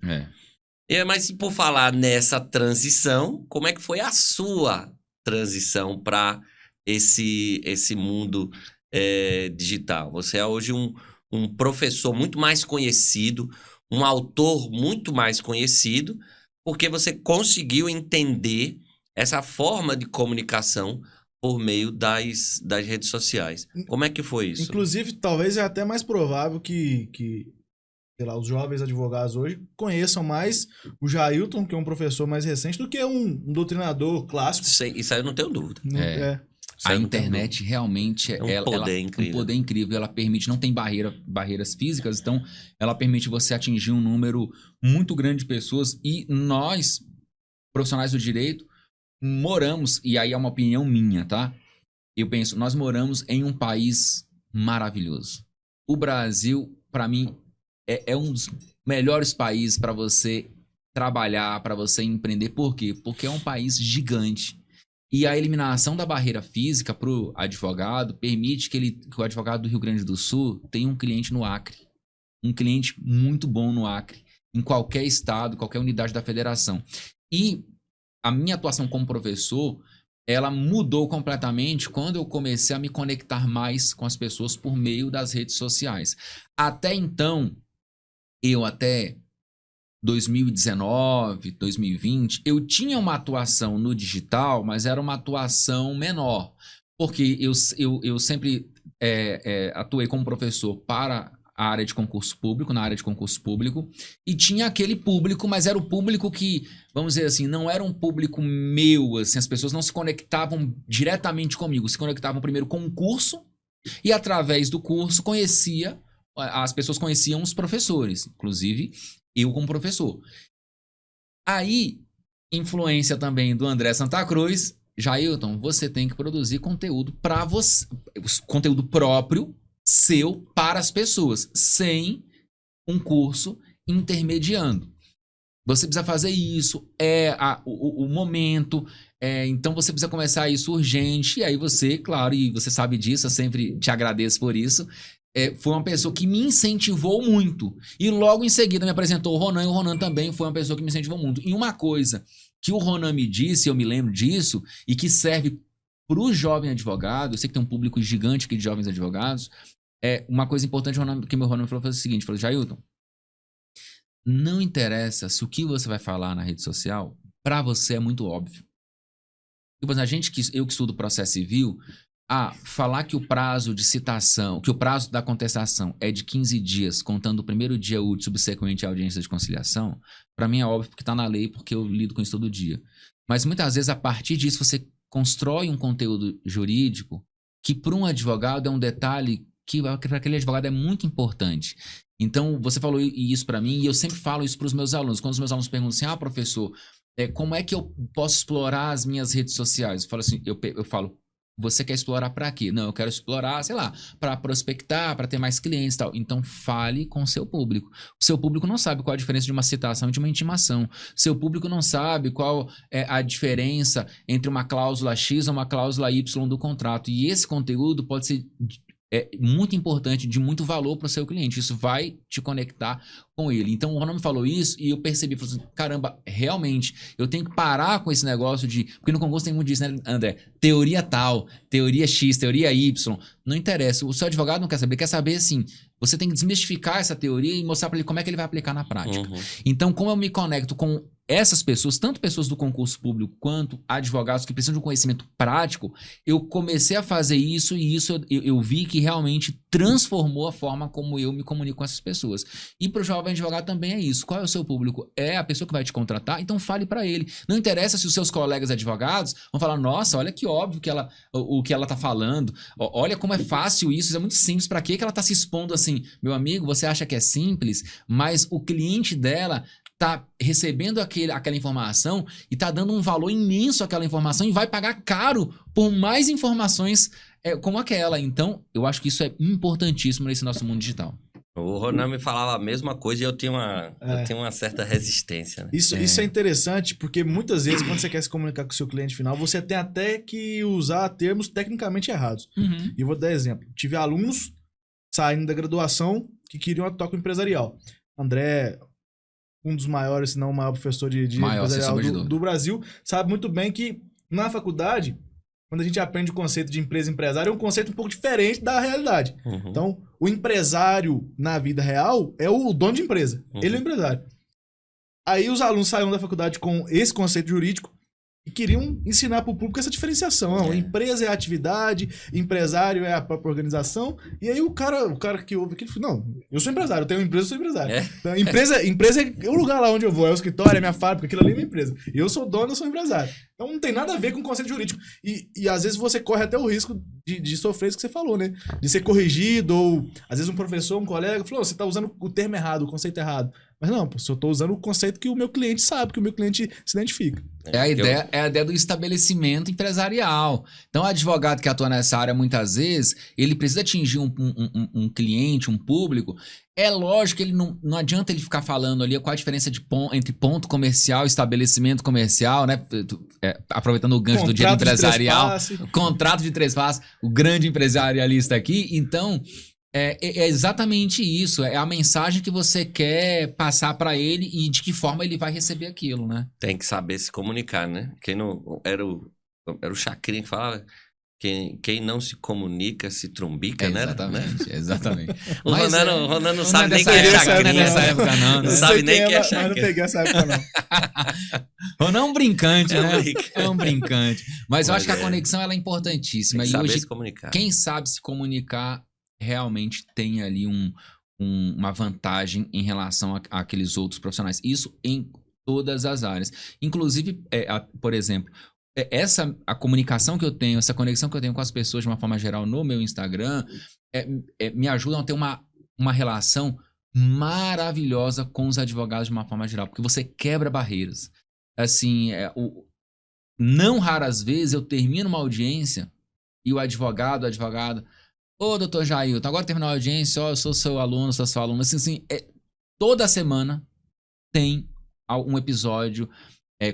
Mas por falar nessa transição, como é que foi a sua transição para esse mundo digital? Você é hoje um professor muito mais conhecido, um autor muito mais conhecido, porque você conseguiu entender essa forma de comunicação por meio das redes sociais. Como é que foi isso? Inclusive, talvez é até mais provável que sei lá, os jovens advogados hoje conheçam mais o Jailton, que é um professor mais recente, do que um doutrinador clássico. Isso aí eu não tenho dúvida. A internet realmente é um poder incrível. Ela permite, não tem barreiras físicas, então ela permite você atingir um número muito grande de pessoas. E nós, profissionais do direito, moramos, e aí é uma opinião minha, tá? Eu penso, nós moramos em um país maravilhoso. O Brasil, para mim, é um dos melhores países para você trabalhar, para você empreender. Por quê? Porque é um país gigante. E a eliminação da barreira física para o advogado permite que o advogado do Rio Grande do Sul tenha um cliente no Acre. Um cliente muito bom no Acre, em qualquer estado, qualquer unidade da federação. E a minha atuação como professor, ela mudou completamente quando eu comecei a me conectar mais com as pessoas por meio das redes sociais. Até então, até 2019, 2020, eu tinha uma atuação no digital, mas era uma atuação menor, porque eu sempre atuei como professor para a área de concurso público, na área de concurso público, e tinha aquele público, mas era o público que, vamos dizer assim, não era um público meu, assim, as pessoas não se conectavam diretamente comigo, se conectavam primeiro com um curso, e através do curso as pessoas conheciam os professores, inclusive eu como professor. Aí, influência também do André Santa Cruz, Jailton, você tem que produzir conteúdo para você, conteúdo próprio, seu, para as pessoas, sem um curso intermediando. Você precisa fazer isso, o momento, então você precisa começar isso urgente, e aí você, claro, e você sabe disso, eu sempre te agradeço por isso, foi uma pessoa que me incentivou muito. E logo em seguida me apresentou o Ronan, e o Ronan também foi uma pessoa que me incentivou muito. E uma coisa que o Ronan me disse, eu me lembro disso, e que serve para o jovem advogado, eu sei que tem um público gigante aqui de jovens advogados, uma coisa importante que meu Ronan falou foi o seguinte, falou, Jailton, não interessa se o que você vai falar na rede social, para você é muito óbvio. Tipo, eu que estudo processo civil, falar que o prazo de citação, que o prazo da contestação é de 15 dias, contando o primeiro dia útil subsequente à audiência de conciliação, para mim é óbvio porque está na lei, porque eu lido com isso todo dia. Mas muitas vezes, a partir disso, você constrói um conteúdo jurídico que para um advogado é um detalhe que para aquele advogado é muito importante. Então, você falou isso para mim e eu sempre falo isso para os meus alunos. Quando os meus alunos perguntam assim, professor, como é que eu posso explorar as minhas redes sociais? Eu falo assim, eu falo, você quer explorar para quê? Não, eu quero explorar, sei lá, para prospectar, para ter mais clientes e tal. Então, fale com o seu público. O seu público não sabe qual a diferença de uma citação e de uma intimação. O seu público não sabe qual é a diferença entre uma cláusula X ou uma cláusula Y do contrato. E esse conteúdo pode ser é muito importante, de muito valor para o seu cliente. Isso vai te conectar com ele. Então, o Ronan me falou isso e eu percebi, falei assim, caramba, realmente, eu tenho que parar com esse negócio de... Porque no concurso tem muito disso, né, André? Teoria tal, teoria X, teoria Y. Não interessa. O seu advogado não quer saber. Ele quer saber, assim, você tem que desmistificar essa teoria e mostrar para ele como é que ele vai aplicar na prática. Então, como eu me conecto com essas pessoas, tanto pessoas do concurso público quanto advogados que precisam de um conhecimento prático, eu comecei a fazer isso e isso eu vi que realmente transformou a forma como eu me comunico com essas pessoas. E para o jovem advogado também é isso. Qual é o seu público? É a pessoa que vai te contratar? Então fale para ele. Não interessa se os seus colegas advogados vão falar, nossa, olha que óbvio que o que ela tá falando, olha como é fácil isso é muito simples, para que ela tá se expondo assim? Meu amigo, você acha que é simples, mas o cliente dela tá recebendo aquela informação e tá dando um valor imenso àquela informação e vai pagar caro por mais informações como aquela. Então, eu acho que isso é importantíssimo nesse nosso mundo digital. O Ronan me falava a mesma coisa e eu tenho uma certa resistência. Né? Isso é interessante porque muitas vezes quando você quer se comunicar com o seu cliente final, você tem até que usar termos tecnicamente errados. E eu vou dar exemplo. Tive alunos saindo da graduação que queriam atuar com empresarial. André, um dos maiores, se não o maior professor de empresarial do Brasil, sabe muito bem que na faculdade, quando a gente aprende o conceito de empresa e empresário, é um conceito um pouco diferente da realidade. Então, o empresário na vida real é o dono de empresa. Ele é o empresário. Aí os alunos saíram da faculdade com esse conceito jurídico e queriam ensinar para o público essa diferenciação. Não, empresa é a atividade, empresário é a própria organização. E aí o cara que ouve aquilo falou, não, eu sou empresário, eu tenho uma empresa, eu sou empresário. Então, empresa é o lugar lá onde eu vou, é o escritório, é a minha fábrica, aquilo ali é minha empresa. Eu sou dono, eu sou empresário. Então não tem nada a ver com o conceito jurídico. E às vezes você corre até o risco de sofrer isso que você falou, né? De ser corrigido, ou às vezes um professor, um colega falou, você está usando o termo errado, o conceito errado. Mas não, pô, eu estou usando o conceito que o meu cliente sabe, que o meu cliente se identifica. É a ideia do estabelecimento empresarial. Então, o advogado que atua nessa área, muitas vezes, ele precisa atingir um cliente, um público. É lógico que ele não adianta ele ficar falando ali qual a diferença entre ponto comercial e estabelecimento comercial, né? Aproveitando o gancho do direito empresarial. Contrato de 3 passos, o grande empresarialista aqui. Então, é exatamente isso. É a mensagem que você quer passar para ele e de que forma ele vai receber aquilo, né? Tem que saber se comunicar, né? Quem não... Era o Chacrinha que falava... Quem não se comunica se trumbica, né? Exatamente. O Ronan não sabe nem quem é Chacrinha. Nessa época, não. Não sabe nem quem é Chacrinha. Mas não peguei essa época, não. Ronan é um brincante, né? É um brincante. Mas eu acho que a conexão ela é importantíssima. Tem que e hoje, se comunicar. Quem sabe se comunicar realmente tem ali uma vantagem em relação àqueles outros profissionais. Isso em todas as áreas. Inclusive, por exemplo... a comunicação que eu tenho, essa conexão que eu tenho com as pessoas de uma forma geral no meu Instagram, me ajudam a ter uma relação maravilhosa com os advogados de uma forma geral, porque você quebra barreiras. Assim, não raras vezes eu termino uma audiência e o advogado, ô doutor Jailton, agora terminou a audiência, eu sou seu aluno, sou sua aluna, assim, toda semana tem um episódio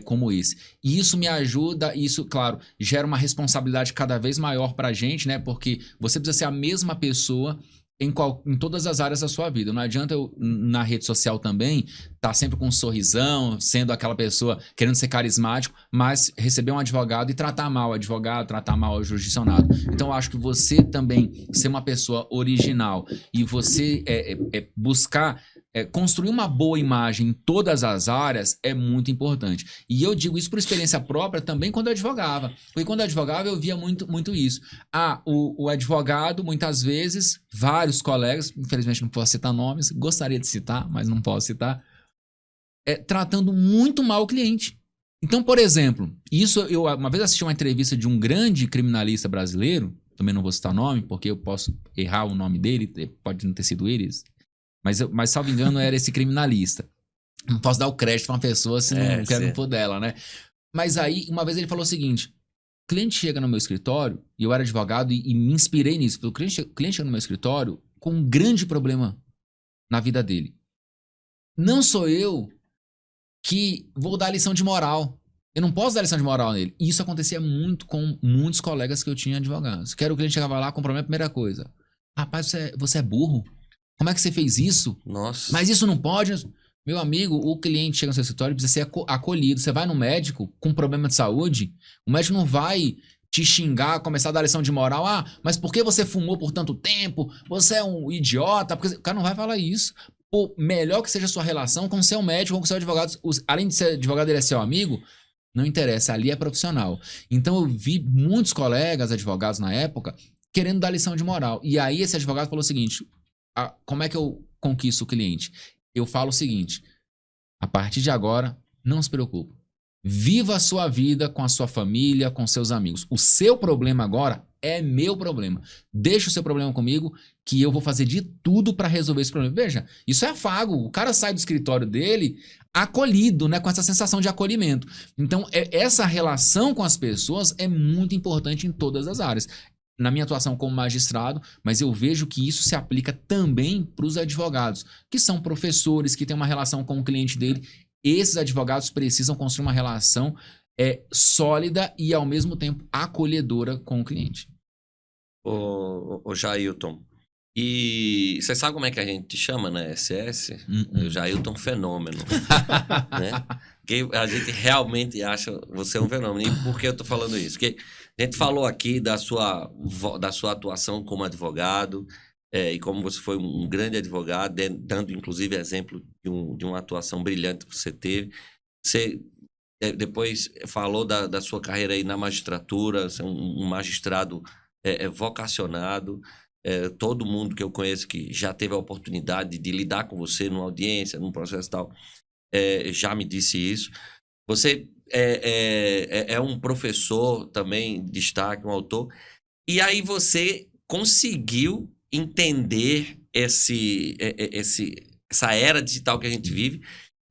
como esse. E isso me ajuda, isso, claro, gera uma responsabilidade cada vez maior pra gente, né? Porque você precisa ser a mesma pessoa em todas as áreas da sua vida. Não adianta eu, na rede social também, estar sempre com um sorrisão, sendo aquela pessoa querendo ser carismático, mas receber um advogado e tratar mal o advogado, tratar mal o jurisdicionado. Então, eu acho que você também ser uma pessoa original e você buscar construir uma boa imagem em todas as áreas é muito importante. E eu digo isso por experiência própria também quando eu advogava. Porque quando eu advogava eu via muito isso. O advogado, muitas vezes, vários colegas, infelizmente não posso citar nomes, gostaria de citar, mas não posso citar, tratando muito mal o cliente. Então, por exemplo, isso eu uma vez assisti uma entrevista de um grande criminalista brasileiro, também não vou citar o nome, porque eu posso errar o nome dele, pode não ter sido ele, mas salvo engano, era esse criminalista. Não posso dar o crédito pra uma pessoa se não quero pôr dela, né? Mas aí, uma vez ele falou o seguinte: o cliente chega no meu escritório, e eu era advogado e me inspirei nisso. O cliente chega no meu escritório com um grande problema na vida dele. Não sou eu que vou dar lição de moral. Eu não posso dar lição de moral nele. E isso acontecia muito com muitos colegas que eu tinha advogados. Que era o cliente chegava lá com o problema, a primeira coisa: Rapaz, você é burro? Como é que você fez isso? Nossa. Mas isso não pode. Meu amigo, o cliente chega no seu escritório e precisa ser acolhido. Você vai no médico com problema de saúde, o médico não vai te xingar, começar a dar lição de moral. Ah, mas por que você fumou por tanto tempo? Você é um idiota. Porque... O cara não vai falar isso. Pô, melhor que seja a sua relação com o seu médico, com o seu advogado. Além de ser advogado, ele é seu amigo, não interessa, ali é profissional. Então eu vi muitos colegas advogados na época querendo dar lição de moral. E aí esse advogado falou o seguinte, como é que eu conquisto o cliente? Eu falo o seguinte, a partir de agora, não se preocupe. Viva a sua vida com a sua família, com seus amigos. O seu problema agora é meu problema. Deixa o seu problema comigo, que eu vou fazer de tudo para resolver esse problema. Veja, isso é afago. O cara sai do escritório dele acolhido, né, com essa sensação de acolhimento. Então, essa relação com as pessoas é muito importante em todas as áreas. Na minha atuação como magistrado, mas eu vejo que isso se aplica também para os advogados, que são professores, que têm uma relação com o cliente dele. Esses advogados precisam construir uma relação sólida e, ao mesmo tempo, acolhedora com o cliente. Ô Jailton, e você sabe como é que a gente te chama na SS? O Jailton Fenômeno. Né? Que a gente realmente acha você um fenômeno. E por que eu tô falando isso? Porque a gente falou aqui da sua atuação como advogado, e como você foi um grande advogado, dando inclusive exemplo de uma atuação brilhante que você teve. Você depois falou da sua carreira aí na magistratura, você é um magistrado vocacionado. Todo mundo que eu conheço que já teve a oportunidade de lidar com você numa audiência, num processo e tal, já me disse isso. Você é um professor também, destaque, um autor. E aí você conseguiu entender essa era digital que a gente vive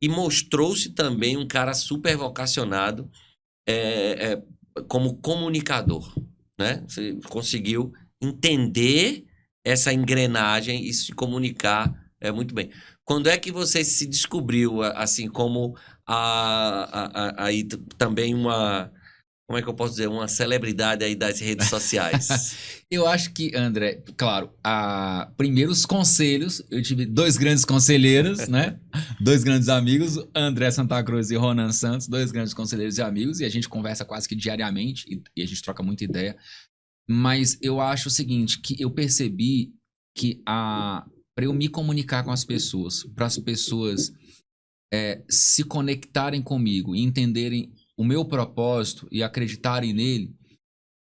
e mostrou-se também um cara super vocacionado como comunicador, né? Você conseguiu entender essa engrenagem e se comunicar muito bem. Quando é que você se descobriu, assim, como aí também como é que eu posso dizer, uma celebridade aí das redes sociais? Eu acho que, André, claro, primeiro os conselhos, eu tive 2 grandes conselheiros, né? 2 grandes amigos, André Santa Cruz e Ronan Santos, 2 grandes conselheiros e amigos, e a gente conversa quase que diariamente, e a gente troca muita ideia. Mas eu acho o seguinte, que eu percebi que para eu me comunicar com as pessoas, para as pessoas se conectarem comigo e entenderem o meu propósito e acreditarem nele,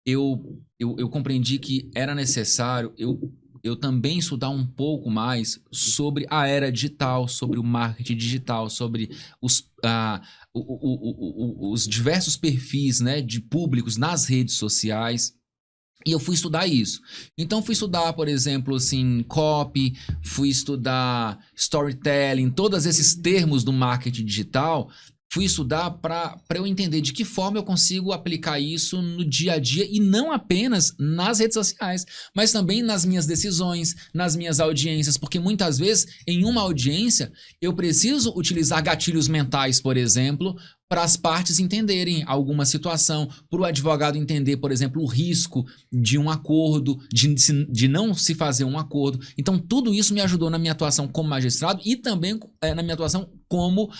eu compreendi que era necessário eu também estudar um pouco mais sobre a era digital, sobre o marketing digital, sobre os diversos perfis, né, de públicos nas redes sociais. E eu fui estudar isso. Então, fui estudar, por exemplo, assim, copy, fui estudar storytelling, todos esses termos do marketing digital, fui estudar para eu entender de que forma eu consigo aplicar isso no dia a dia e não apenas nas redes sociais, mas também nas minhas decisões, nas minhas audiências, porque muitas vezes em uma audiência eu preciso utilizar gatilhos mentais, por exemplo, para as partes entenderem alguma situação, para o advogado entender, por exemplo, o risco de um acordo, de não se fazer um acordo. Então, tudo isso me ajudou na minha atuação como magistrado e também na minha atuação como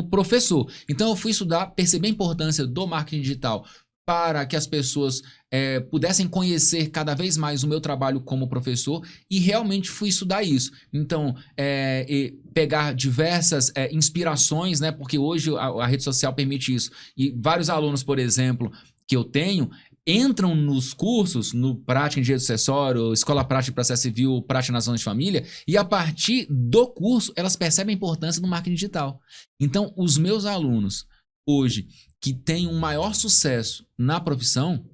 professor. Então, eu fui estudar, perceber a importância do marketing digital para que as pessoas pudessem conhecer cada vez mais o meu trabalho como professor e realmente fui estudar isso. Então, pegar diversas inspirações, né? Porque hoje a rede social permite isso. E vários alunos, por exemplo, que eu tenho, entram nos cursos, no Prática em Direito Sucessório, Escola Prática de Processo Civil, Prática nas Zonas de Família, e a partir do curso, elas percebem a importância do marketing digital. Então, os meus alunos, hoje, que têm um maior sucesso na profissão,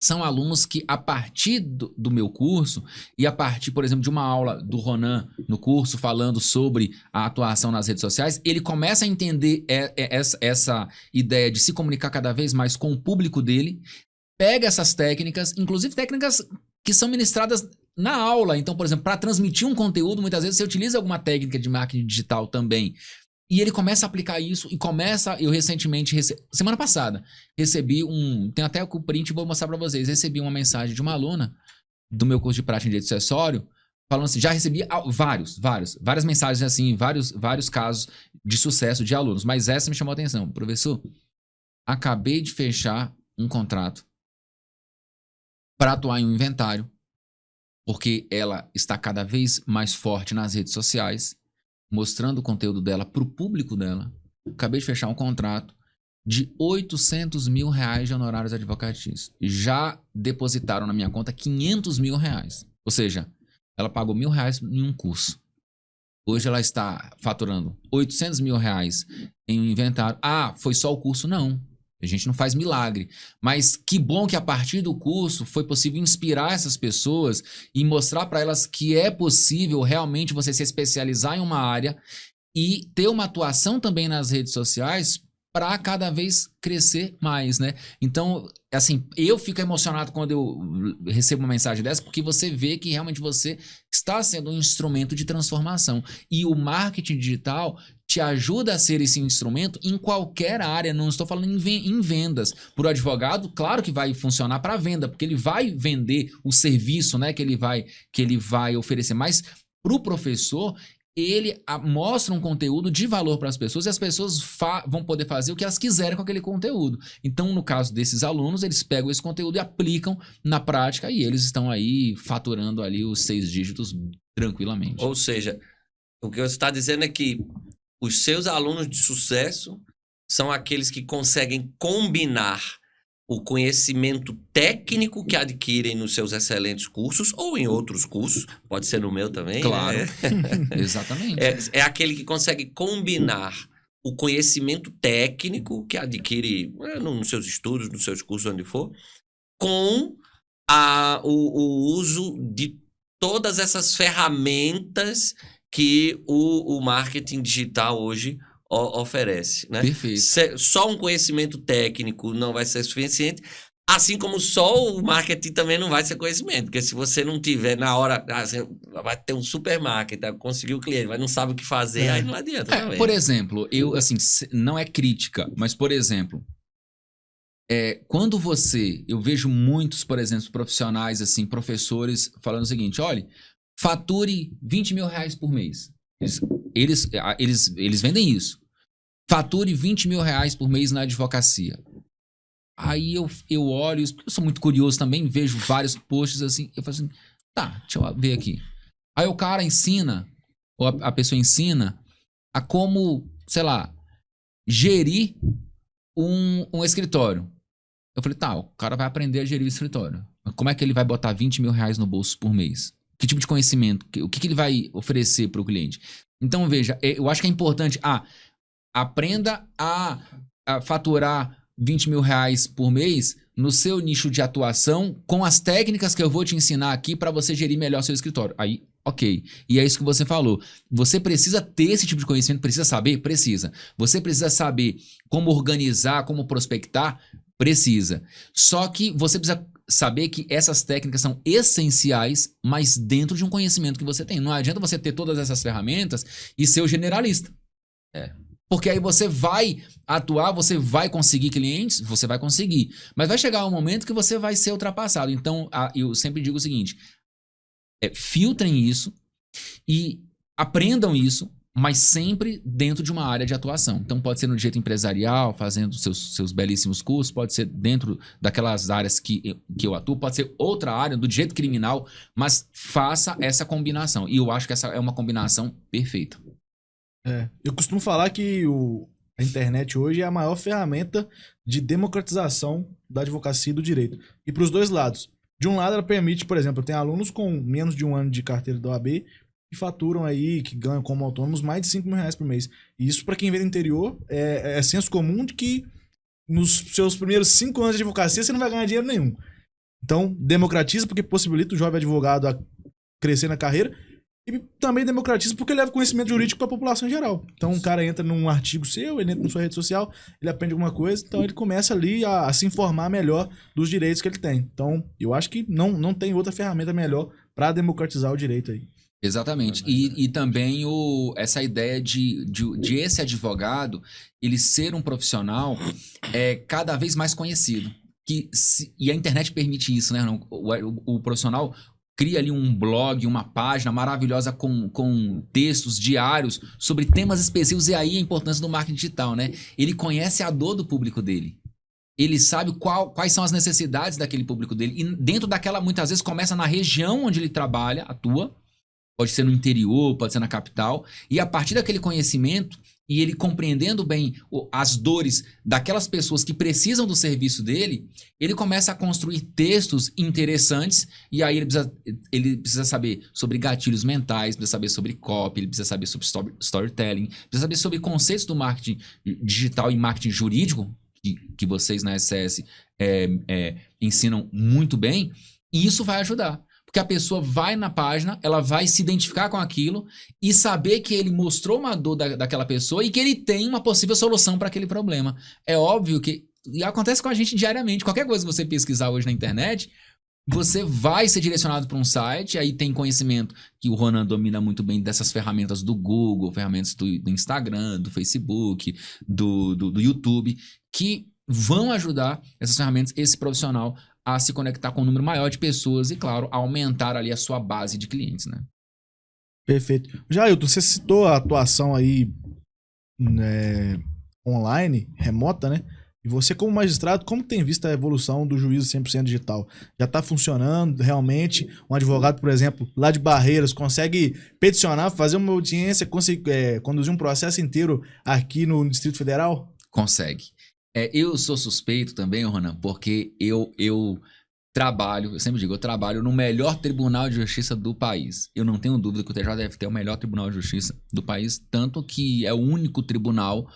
são alunos que, a partir do meu curso, e a partir, por exemplo, de uma aula do Ronan no curso, falando sobre a atuação nas redes sociais, ele começa a entender essa ideia de se comunicar cada vez mais com o público dele, pega essas técnicas, inclusive técnicas que são ministradas na aula. Então, por exemplo, para transmitir um conteúdo, muitas vezes você utiliza alguma técnica de marketing digital também. E ele começa a aplicar isso e eu recentemente, semana passada, recebi tem até o print, vou mostrar para vocês, recebi uma mensagem de uma aluna do meu curso de prática em direito sucessório, falando assim, já recebi várias mensagens assim, vários casos de sucesso de alunos, mas essa me chamou a atenção. Professor, acabei de fechar um contrato para atuar em um inventário, porque ela está cada vez mais forte nas redes sociais, mostrando o conteúdo dela para o público dela. Acabei de fechar um contrato de R$800 mil de honorários advocatícios. Já depositaram na minha conta R$500 mil. Ou seja, ela pagou R$1.000 em um curso. Hoje ela está faturando R$800 mil em um inventário. Ah, foi só o curso? Não. A gente não faz milagre. Mas que bom que a partir do curso foi possível inspirar essas pessoas e mostrar para elas que é possível realmente você se especializar em uma área e ter uma atuação também nas redes sociais para cada vez crescer mais, né? Então, assim, eu fico emocionado quando eu recebo uma mensagem dessa, porque você vê que realmente você está sendo um instrumento de transformação. E o marketing digital te ajuda a ser esse instrumento em qualquer área. Não estou falando em vendas. Para o advogado, claro que vai funcionar para venda, porque ele vai vender o serviço, né, que ele vai oferecer. Mas para o professor, ele mostra um conteúdo de valor para as pessoas e as pessoas vão poder fazer o que elas quiserem com aquele conteúdo. Então, no caso desses alunos, eles pegam esse conteúdo e aplicam na prática e eles estão aí faturando ali os 6 dígitos tranquilamente. Ou seja, o que você está dizendo é que os seus alunos de sucesso são aqueles que conseguem combinar o conhecimento técnico que adquirem nos seus excelentes cursos ou em outros cursos, pode ser no meu também. Claro, né? Exatamente. É aquele que consegue combinar o conhecimento técnico que adquire nos seus estudos, nos seus cursos, onde for, com o uso de todas essas ferramentas que o marketing digital hoje oferece, né? Perfeito. Só um conhecimento técnico não vai ser suficiente, assim como só o marketing também não vai ser conhecimento, porque se você não tiver na hora, você vai ter um supermarket, conseguir o cliente, mas não sabe o que fazer, aí não adianta também. Por exemplo, eu, assim, não é crítica, mas, por exemplo, quando eu vejo muitos, por exemplo, profissionais, assim, professores falando o seguinte, olha, fature R$20 mil por mês. Eles vendem isso. Fature R$20 mil por mês na advocacia. Aí eu olho, eu sou muito curioso também, vejo vários posts assim, eu falo assim, tá, deixa eu ver aqui. Aí o cara ensina, ou a pessoa ensina a como, sei lá, gerir um escritório. Eu falei, tá, o cara vai aprender a gerir o escritório. Mas como é que ele vai botar R$20 mil no bolso por mês? Que tipo de conhecimento? O que ele vai oferecer para o cliente? Então, veja, eu acho que é importante. Aprenda a faturar R$20 mil por mês no seu nicho de atuação com as técnicas que eu vou te ensinar aqui para você gerir melhor seu escritório. Aí, ok. E é isso que você falou. Você precisa ter esse tipo de conhecimento? Precisa saber? Precisa. Você precisa saber como organizar, como prospectar? Precisa. Só que você precisa saber que essas técnicas são essenciais, mas dentro de um conhecimento que você tem. Não adianta você ter todas essas ferramentas e ser o generalista. Porque aí você vai atuar, você vai conseguir clientes, você vai conseguir. Mas vai chegar um momento que você vai ser ultrapassado. Então, eu sempre digo o seguinte, filtrem isso e aprendam isso, mas sempre dentro de uma área de atuação. Então pode ser no direito empresarial, fazendo seus belíssimos cursos, pode ser dentro daquelas áreas que eu atuo, pode ser outra área, do direito criminal, mas faça essa combinação. E eu acho que essa é uma combinação perfeita. Eu costumo falar que a internet hoje é a maior ferramenta de democratização da advocacia e do direito. E para os dois lados. De um lado, ela permite, por exemplo, eu tenho alunos com menos de 1 ano de carteira da OAB que faturam aí, que ganham como autônomos mais de R$5 mil por mês. E isso, para quem vem do interior, é senso comum de que nos seus primeiros 5 anos de advocacia você não vai ganhar dinheiro nenhum. Então, democratiza porque possibilita o jovem advogado a crescer na carreira e também democratiza porque leva conhecimento jurídico para a população em geral. Então, um cara entra num artigo seu, ele entra na sua rede social, ele aprende alguma coisa, então ele começa ali a se informar melhor dos direitos que ele tem. Então, eu acho que não tem outra ferramenta melhor para democratizar o direito aí. Exatamente. E também essa ideia de esse advogado, ele ser um profissional cada vez mais conhecido. E a internet permite isso, né? O profissional cria ali um blog, uma página maravilhosa com textos diários sobre temas específicos, e aí a importância do marketing digital, né? Ele conhece a dor do público dele. Ele sabe quais são as necessidades daquele público dele. E dentro daquela, muitas vezes, começa na região onde ele trabalha, atua. Pode ser no interior, pode ser na capital. E a partir daquele conhecimento, e ele compreendendo bem as dores daquelas pessoas que precisam do serviço dele, ele começa a construir textos interessantes. E aí ele precisa saber sobre gatilhos mentais, precisa saber sobre copy, ele precisa saber sobre storytelling, precisa saber sobre conceitos do marketing digital e marketing jurídico, que vocês na SCS ensinam muito bem, e isso vai ajudar. Porque a pessoa vai na página, ela vai se identificar com aquilo e saber que ele mostrou uma dor daquela pessoa e que ele tem uma possível solução para aquele problema. É óbvio que, e acontece com a gente diariamente, qualquer coisa que você pesquisar hoje na internet, você vai ser direcionado para um site, aí tem conhecimento que o Ronan domina muito bem dessas ferramentas do Google, ferramentas do Instagram, do Facebook, do YouTube, que vão ajudar essas ferramentas, esse profissional, a se conectar com um número maior de pessoas e, claro, a aumentar ali a sua base de clientes, né? Perfeito. Jailton, você citou a atuação aí online, remota, né? E você, como magistrado, como tem visto a evolução do juízo 100% digital? Já está funcionando realmente? Um advogado, por exemplo, lá de Barreiras, consegue peticionar, fazer uma audiência, conduzir um processo inteiro aqui no Distrito Federal? Consegue. Eu sou suspeito também, Ronan, porque eu trabalho, eu sempre digo, eu trabalho no melhor tribunal de justiça do país. Eu não tenho dúvida que o TJDFT é o melhor tribunal de justiça do país, tanto que é o único tribunal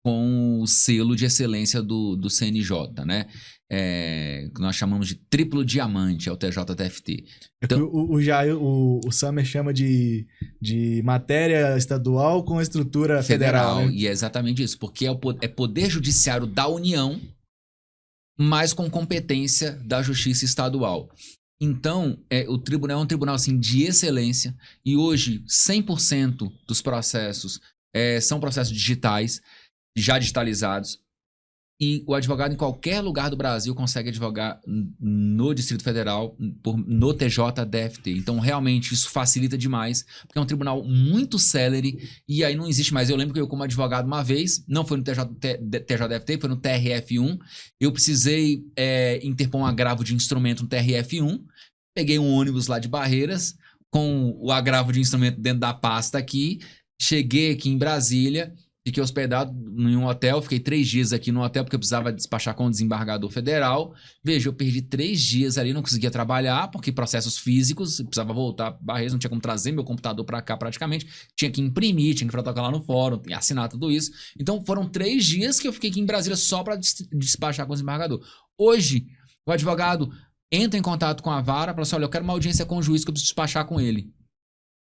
com o selo de excelência do CNJ, né? Que nós chamamos de triplo diamante, é o TJDFT. Então, o Summer chama de matéria estadual com estrutura federal, né? E é exatamente isso, porque é poder judiciário da União, mas com competência da justiça estadual. Então, o tribunal é um tribunal assim, de excelência, e hoje 100% dos processos são processos digitais, já digitalizados, e o advogado em qualquer lugar do Brasil consegue advogar no Distrito Federal, no TJDFT. Então, realmente, isso facilita demais, porque é um tribunal muito célere, e aí não existe mais. Eu lembro que eu, como advogado, uma vez, não foi no TJDFT, foi no TRF1, eu precisei interpor um agravo de instrumento no TRF1, peguei um ônibus lá de Barreiras, com o agravo de instrumento dentro da pasta aqui, cheguei aqui em Brasília, fiquei hospedado em um hotel, fiquei 3 dias aqui no hotel porque eu precisava despachar com o desembargador federal. Veja, eu perdi 3 dias ali, não conseguia trabalhar, porque processos físicos, eu precisava voltar para Barreiras, não tinha como trazer meu computador para cá praticamente, tinha que imprimir, tinha que protocolar no fórum, assinar tudo isso. Então foram 3 dias que eu fiquei aqui em Brasília só para despachar com o desembargador. Hoje, o advogado entra em contato com a vara e fala assim, olha, eu quero uma audiência com o juiz que eu preciso despachar com ele.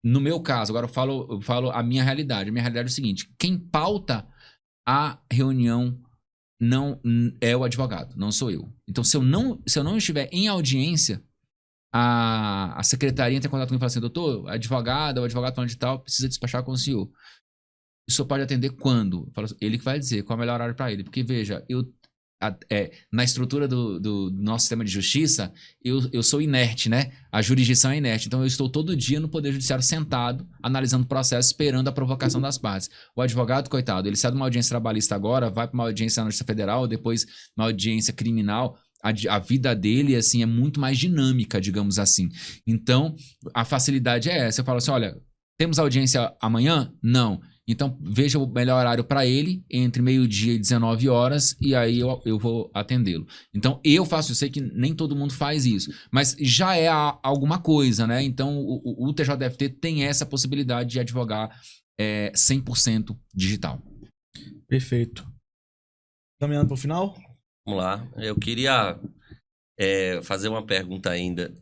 No meu caso, agora eu falo a minha realidade. A minha realidade é o seguinte, quem pauta a reunião não é o advogado, não sou eu. Então, se eu não estiver em audiência, a secretaria entra em contato comigo e fala assim, doutor, o advogado falando de tal, precisa despachar com o senhor. O senhor pode atender quando? Eu falo assim, ele que vai dizer qual é o melhor horário para ele. Porque, veja, na estrutura do nosso sistema de justiça, eu sou inerte, né? A jurisdição é inerte. Então, eu estou todo dia no Poder Judiciário sentado, analisando o processo, esperando a provocação das partes. O advogado, coitado, ele sai de uma audiência trabalhista agora, vai para uma audiência na Justiça Federal, depois uma audiência criminal. A vida dele, assim, é muito mais dinâmica, digamos assim. Então, a facilidade é essa. Eu falo assim, olha, temos audiência amanhã? Não. Então, veja o melhor horário para ele, entre meio-dia e 19 horas, e aí eu vou atendê-lo. Então, eu sei que nem todo mundo faz isso, mas já é alguma coisa, né? Então, o TJDFT tem essa possibilidade de advogar 100% digital. Perfeito. Caminhando para o final? Vamos lá. Eu queria fazer uma pergunta ainda.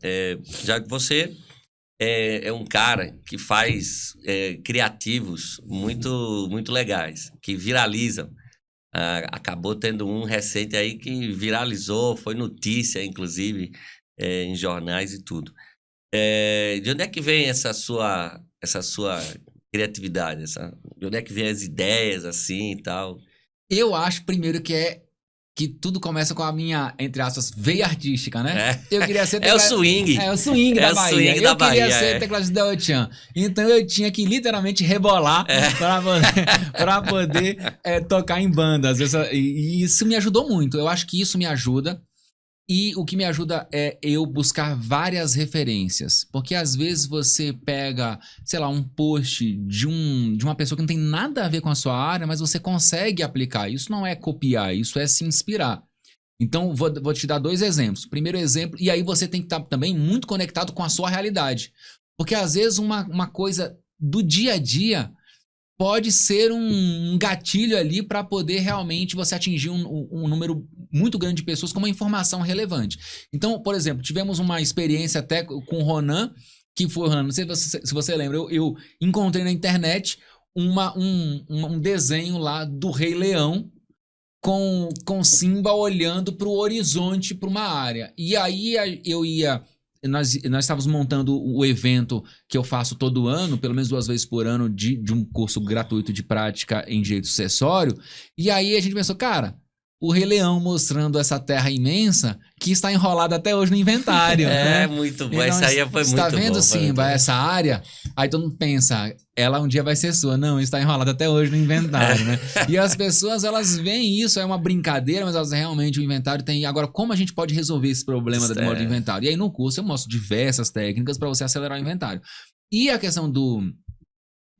Já que você é um cara que faz criativos muito, muito legais, que viralizam. Acabou tendo um recente aí que viralizou, foi notícia, inclusive, em jornais e tudo. De onde é que vem essa sua criatividade? De onde é que vem as ideias assim e tal? Eu acho, primeiro, que é que tudo começa com a minha, entre aspas, veia artística, né? É. Eu queria ser É o swing. É o swing da Bahia. Swing da eu queria Bahia, ser tecladista da Otian. Então eu tinha que literalmente rebolar para poder tocar em bandas. E isso me ajudou muito. Eu acho que isso me ajuda. E o que me ajuda é eu buscar várias referências. Porque às vezes você pega, sei lá, um post de uma pessoa que não tem nada a ver com a sua área, mas você consegue aplicar. Isso não é copiar, isso é se inspirar. Então, vou te dar 2 exemplos. Primeiro exemplo, e aí você tem que estar também muito conectado com a sua realidade. Porque às vezes uma coisa do dia a dia pode ser um gatilho ali para poder realmente você atingir um número muito grande de pessoas com uma informação relevante. Então, por exemplo, tivemos uma experiência até com o Ronan, que foi, Ronan, não sei se você lembra, eu encontrei na internet um desenho lá do Rei Leão com Simba olhando para o horizonte, para uma área. E aí nós estávamos montando o evento que eu faço todo ano, pelo menos 2 vezes por ano, de um curso gratuito de prática em direito sucessório. E aí a gente pensou, cara, o Rei Leão mostrando essa terra imensa que está enrolada até hoje no inventário. Né? Muito bom. Então, Essa aí foi muito bom. Está vendo, Simba, muito essa área? Aí todo mundo pensa, ela um dia vai ser sua. Não, está enrolada até hoje no inventário, né? E as pessoas, elas veem isso, é uma brincadeira, mas elas realmente, o inventário tem... Agora, como a gente pode resolver esse problema da demora do inventário? E aí no curso eu mostro diversas técnicas para você acelerar o inventário. E a questão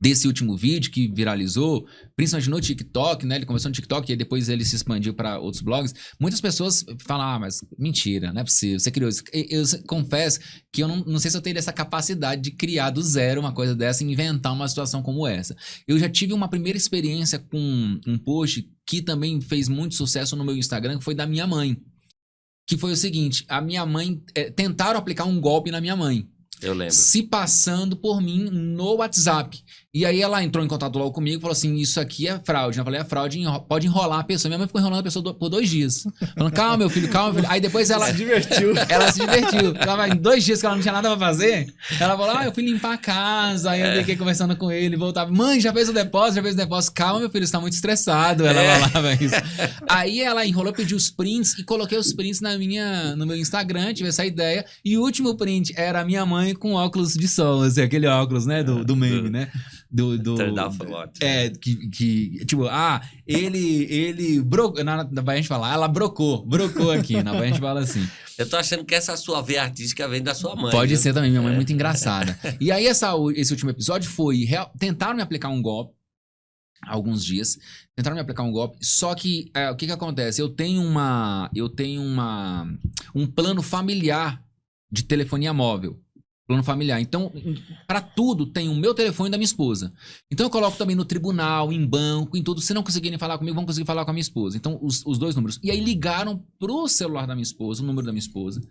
desse último vídeo que viralizou, principalmente no TikTok, né? Ele começou no TikTok e depois ele se expandiu para outros blogs. Muitas pessoas falam, mas mentira, não é possível, você criou isso. Eu confesso que eu não sei se eu teria essa capacidade de criar do zero uma coisa dessa e inventar uma situação como essa. Eu já tive uma primeira experiência com um post que também fez muito sucesso no meu Instagram, que foi da minha mãe. Que foi o seguinte, a minha mãe... tentaram aplicar um golpe na minha mãe. Eu lembro. Se passando por mim no WhatsApp. E aí ela entrou em contato logo comigo e falou assim, isso aqui é fraude. Eu falei, fraude pode enrolar a pessoa. Minha mãe ficou enrolando a pessoa por 2 dias. Falando, calma, meu filho, calma, meu filho. Aí depois ela... se divertiu. Ela se divertiu. Em 2 dias que ela não tinha nada pra fazer, ela falou, eu fui limpar a casa. Aí eu fiquei conversando com ele, voltava. Mãe, já fez o depósito? Calma, meu filho, você tá muito estressado. Ela falava isso. Aí ela enrolou, pediu os prints e coloquei os prints no meu Instagram, tive essa ideia. E o último print era a minha mãe com óculos de sol, assim, aquele óculos, né, do meme, né? Tipo, ele brocou, na Bahia a gente fala, ela brocou aqui, na Bahia a gente fala assim. Eu tô achando que essa sua veia artística vem da sua mãe. Pode ser também, minha mãe é muito engraçada. E aí esse último episódio foi, tentaram me aplicar um golpe, há alguns dias, tentaram me aplicar um golpe, só que o que acontece? Eu tenho um plano familiar de telefonia móvel. Plano familiar. Então, para tudo, tem o meu telefone e da minha esposa. Então, eu coloco também no tribunal, em banco, em tudo. Se não conseguirem falar comigo, vão conseguir falar com a minha esposa. Então, os 2 números. E aí, ligaram pro celular da minha esposa, o número da minha esposa,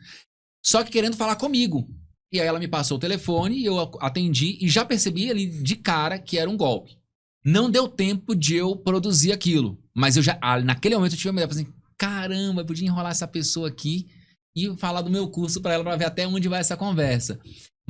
só que querendo falar comigo. E aí, ela me passou o telefone, eu atendi e já percebi ali de cara que era um golpe. Não deu tempo de eu produzir aquilo. Mas naquele momento, eu tive a ideia, falei assim, caramba, eu podia enrolar essa pessoa aqui e falar do meu curso para ela, para ver até onde vai essa conversa.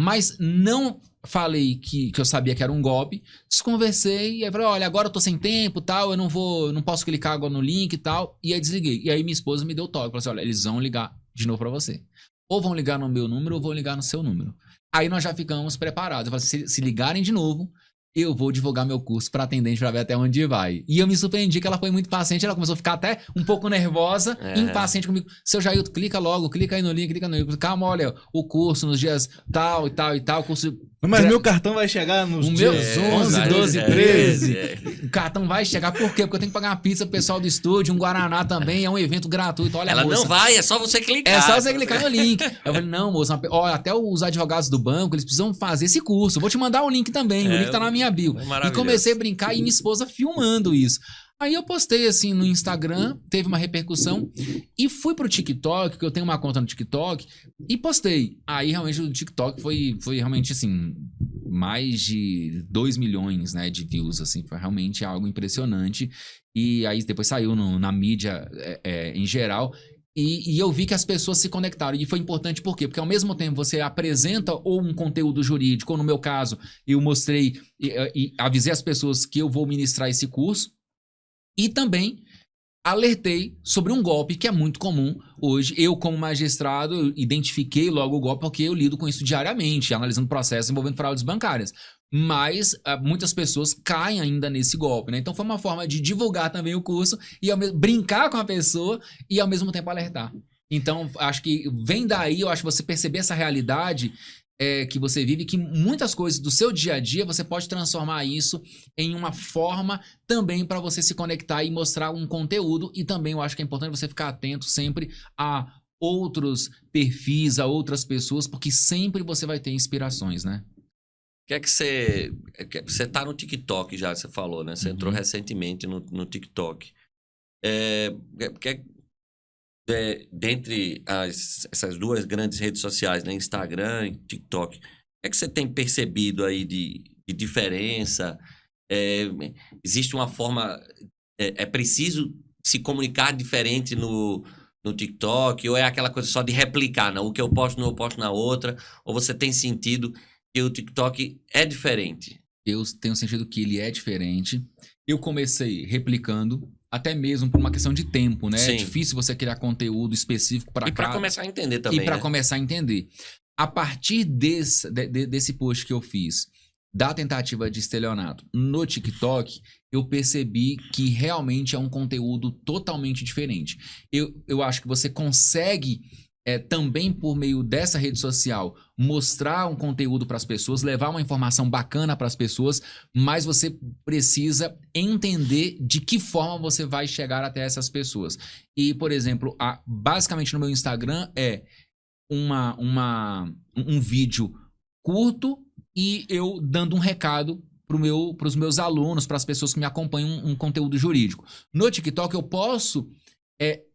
Mas não falei que eu sabia que era um golpe, desconversei, e aí falei, olha, agora eu tô sem tempo, tal, eu não posso clicar agora no link e tal, e aí desliguei. E aí minha esposa me deu toque, falou assim, olha, eles vão ligar de novo para você. Ou vão ligar no meu número, ou vão ligar no seu número. Aí nós já ficamos preparados. Eu falei assim, se ligarem de novo, eu vou divulgar meu curso para atendente para ver até onde vai. E eu me surpreendi que ela foi muito paciente, ela começou a ficar até um pouco nervosa, impaciente comigo. Seu Jailton, clica logo, clica aí no link, clica no link. Calma, olha, o curso nos dias tal e tal e tal, o curso... Mas meu cartão vai chegar nos dias 11, 12, 13. O cartão vai chegar, por quê? Porque eu tenho que pagar uma pizza pro pessoal do estúdio, um Guaraná também, é um evento gratuito. Olha, ela moça, não vai, é só você clicar. É só você clicar no link. Eu falei, não, moça, olha, até os advogados do banco, eles precisam fazer esse curso. Eu vou te mandar o link também, o link tá na minha bio. E comecei a brincar e minha esposa filmando isso. Aí eu postei assim no Instagram, teve uma repercussão e fui pro TikTok, que eu tenho uma conta no TikTok, e postei. Aí realmente o TikTok foi realmente assim, mais de 2 milhões, né, de views, assim, foi realmente algo impressionante. E aí depois saiu na mídia em geral. E eu vi que as pessoas se conectaram. E foi importante por quê? Porque ao mesmo tempo você apresenta ou um conteúdo jurídico, ou no meu caso, eu mostrei e avisei as pessoas que eu vou ministrar esse curso. E também alertei sobre um golpe que é muito comum hoje. Eu, como magistrado, eu identifiquei logo o golpe porque eu lido com isso diariamente, analisando processos envolvendo fraudes bancárias. Mas muitas pessoas caem ainda nesse golpe, né? Então foi uma forma de divulgar também o curso e brincar com a pessoa e ao mesmo tempo alertar. Então, acho que vem daí, eu acho que você perceber essa realidade que você vive, que muitas coisas do seu dia a dia você pode transformar isso em uma forma também para você se conectar e mostrar um conteúdo. E também eu acho que é importante você ficar atento sempre a outros perfis, a outras pessoas, porque sempre você vai ter inspirações, né? Que é que você tá no TikTok já, você falou, né? Você entrou recentemente no TikTok. Dentre essas duas grandes redes sociais, né? Instagram e TikTok, o que é que você tem percebido aí de diferença? Existe uma forma... É preciso se comunicar diferente no TikTok? Ou é aquela coisa só de replicar, não? O que eu posto, não eu posto na outra? Ou você tem sentido que o TikTok é diferente? Eu tenho sentido que ele é diferente. Eu comecei replicando, até mesmo por uma questão de tempo, né? Sim. É difícil você criar conteúdo específico para E para começar a entender também, E para né? começar a entender. A partir desse post que eu fiz, da tentativa de estelionato no TikTok, eu percebi que realmente é um conteúdo totalmente diferente. Eu acho que você consegue... também por meio dessa rede social, mostrar um conteúdo para as pessoas, levar uma informação bacana para as pessoas, mas você precisa entender de que forma você vai chegar até essas pessoas. E, por exemplo, basicamente no meu Instagram é um vídeo curto e eu dando um recado para os meus alunos, para as pessoas que me acompanham, um conteúdo jurídico. No TikTok eu posso...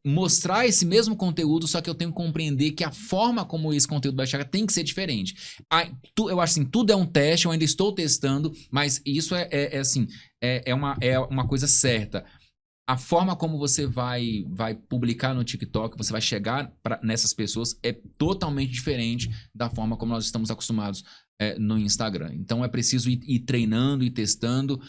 mostrar esse mesmo conteúdo, só que eu tenho que compreender que a forma como esse conteúdo vai chegar tem que ser diferente. Eu acho assim, tudo é um teste, eu ainda estou testando, mas isso é uma coisa certa. A forma como você vai publicar no TikTok, você vai chegar nessas pessoas é totalmente diferente da forma como nós estamos acostumados no Instagram. Então é preciso ir treinando e testando.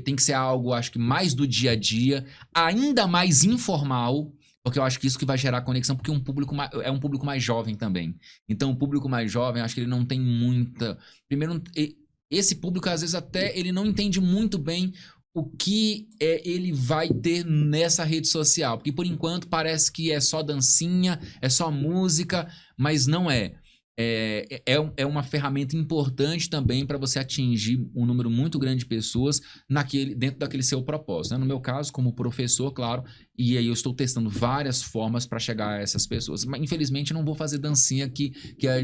Tem que ser algo, acho que mais do dia a dia, ainda mais informal, porque eu acho que isso que vai gerar conexão, porque é um público mais jovem também. Então o público mais jovem, acho que ele não tem muita... Primeiro, esse público às vezes até ele não entende muito bem o que ele vai ter nessa rede social, porque por enquanto parece que é só dancinha, é só música, mas não é. É uma ferramenta importante também para você atingir um número muito grande de pessoas dentro daquele seu propósito, né? No meu caso, como professor, claro, e aí eu estou testando várias formas para chegar a essas pessoas. Mas, infelizmente, eu não vou fazer dancinha que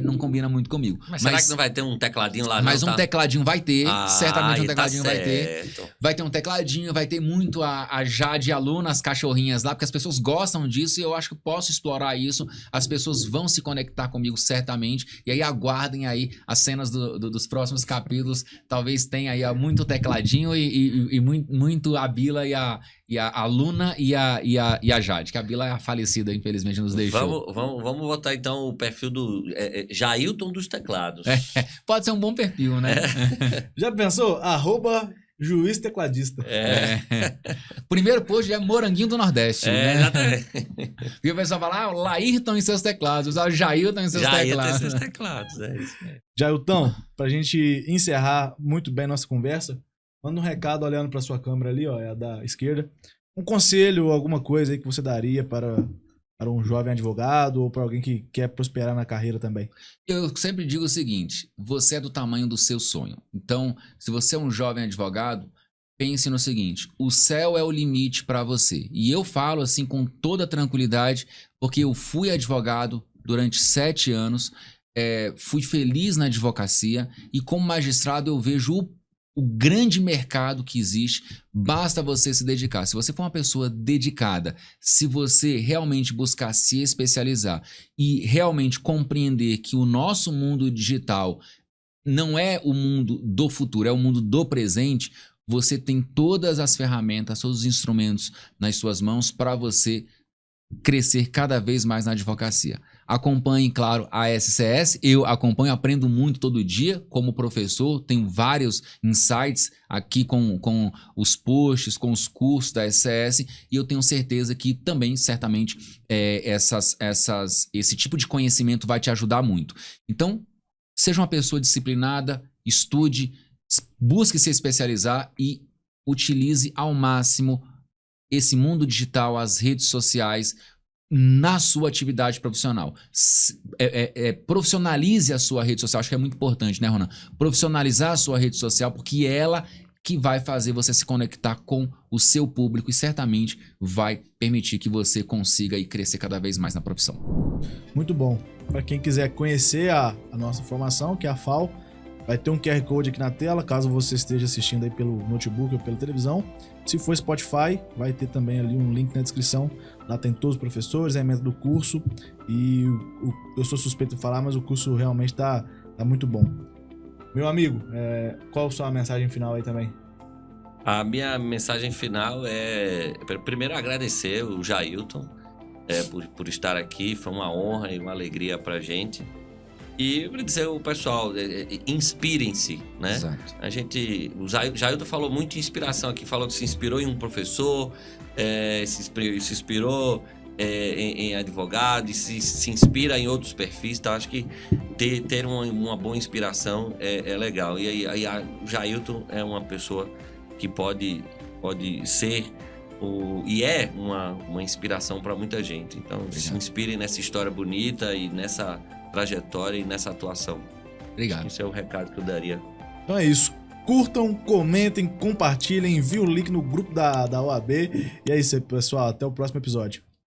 não combina muito combina muito comigo. Mas será que não vai ter um tecladinho lá? Mas não, um tecladinho vai ter, certamente um tecladinho tá vai ter. Vai ter um tecladinho, vai ter muito a Jade e a Luna, as cachorrinhas lá, porque as pessoas gostam disso e eu acho que posso explorar isso. As pessoas vão se conectar comigo certamente. E aí aguardem aí as cenas dos próximos capítulos. Talvez tenha aí muito tecladinho e muito a Bila e a Luna e a Jade, que a Bila é a falecida, infelizmente, nos deixou. Vamos botar então o perfil do Jailton dos teclados. Pode ser um bom perfil, né? Já pensou? @juiz tecladista. Primeiro post é Moranguinho do Nordeste. Né? Exatamente. E o pessoal fala, o Laírton em seus teclados, o Jailton em seus teclados. Jailton em seus teclados, é isso mesmo. Jailton, pra gente encerrar muito bem nossa conversa, manda um recado olhando pra sua câmera ali, ó, é a da esquerda. Um conselho, alguma coisa aí que você daria para um jovem advogado ou para alguém que quer prosperar na carreira também? Eu sempre digo o seguinte, você é do tamanho do seu sonho. Então, se você é um jovem advogado, pense no seguinte, o céu é o limite para você. E eu falo assim com toda tranquilidade, porque eu fui advogado durante 7 anos, fui feliz na advocacia e como magistrado eu vejo o grande mercado que existe, basta você se dedicar. Se você for uma pessoa dedicada, se você realmente buscar se especializar e realmente compreender que o nosso mundo digital não é o mundo do futuro, é o mundo do presente, você tem todas as ferramentas, todos os instrumentos nas suas mãos para você crescer cada vez mais na advocacia. Acompanhe, claro, a SCS. Eu acompanho, aprendo muito todo dia como professor. Tenho vários insights aqui com os posts, com os cursos da SCS. E eu tenho certeza que também, certamente, esse tipo de conhecimento vai te ajudar muito. Então, seja uma pessoa disciplinada, estude, busque se especializar e utilize ao máximo esse mundo digital, as redes sociais, na sua atividade profissional. Profissionalize a sua rede social. Acho que é muito importante, né, Ronan? Profissionalizar a sua rede social, porque ela que vai fazer você se conectar com o seu público e certamente vai permitir que você consiga crescer cada vez mais na profissão. Muito bom. Para quem quiser conhecer a nossa formação, que é a FAO, vai ter um QR Code aqui na tela, caso você esteja assistindo aí pelo notebook ou pela televisão. Se for Spotify, vai ter também ali um link na descrição. Lá tem todos os professores, é a meta do curso. E eu sou suspeito de falar, mas o curso realmente tá muito bom. Meu amigo, qual a sua mensagem final aí também? A minha mensagem final é, primeiro, agradecer o Jailton por estar aqui. Foi uma honra e uma alegria pra gente. E eu vou dizer ao pessoal, inspirem-se, né? Exato. O Jailton falou muito de inspiração aqui, falou que se inspirou em um professor, se inspirou em advogado, e se inspira em outros perfis. Então, acho que ter uma boa inspiração é legal. E aí o Jailton é uma pessoa que pode ser e é uma inspiração para muita gente. Então, se inspirem nessa história bonita e nessa trajetória e nessa atuação. Obrigado. Esse é o recado que eu daria. Então é isso. Curtam, comentem, compartilhem, enviem o link no grupo da OAB. E é isso aí, pessoal. Até o próximo episódio.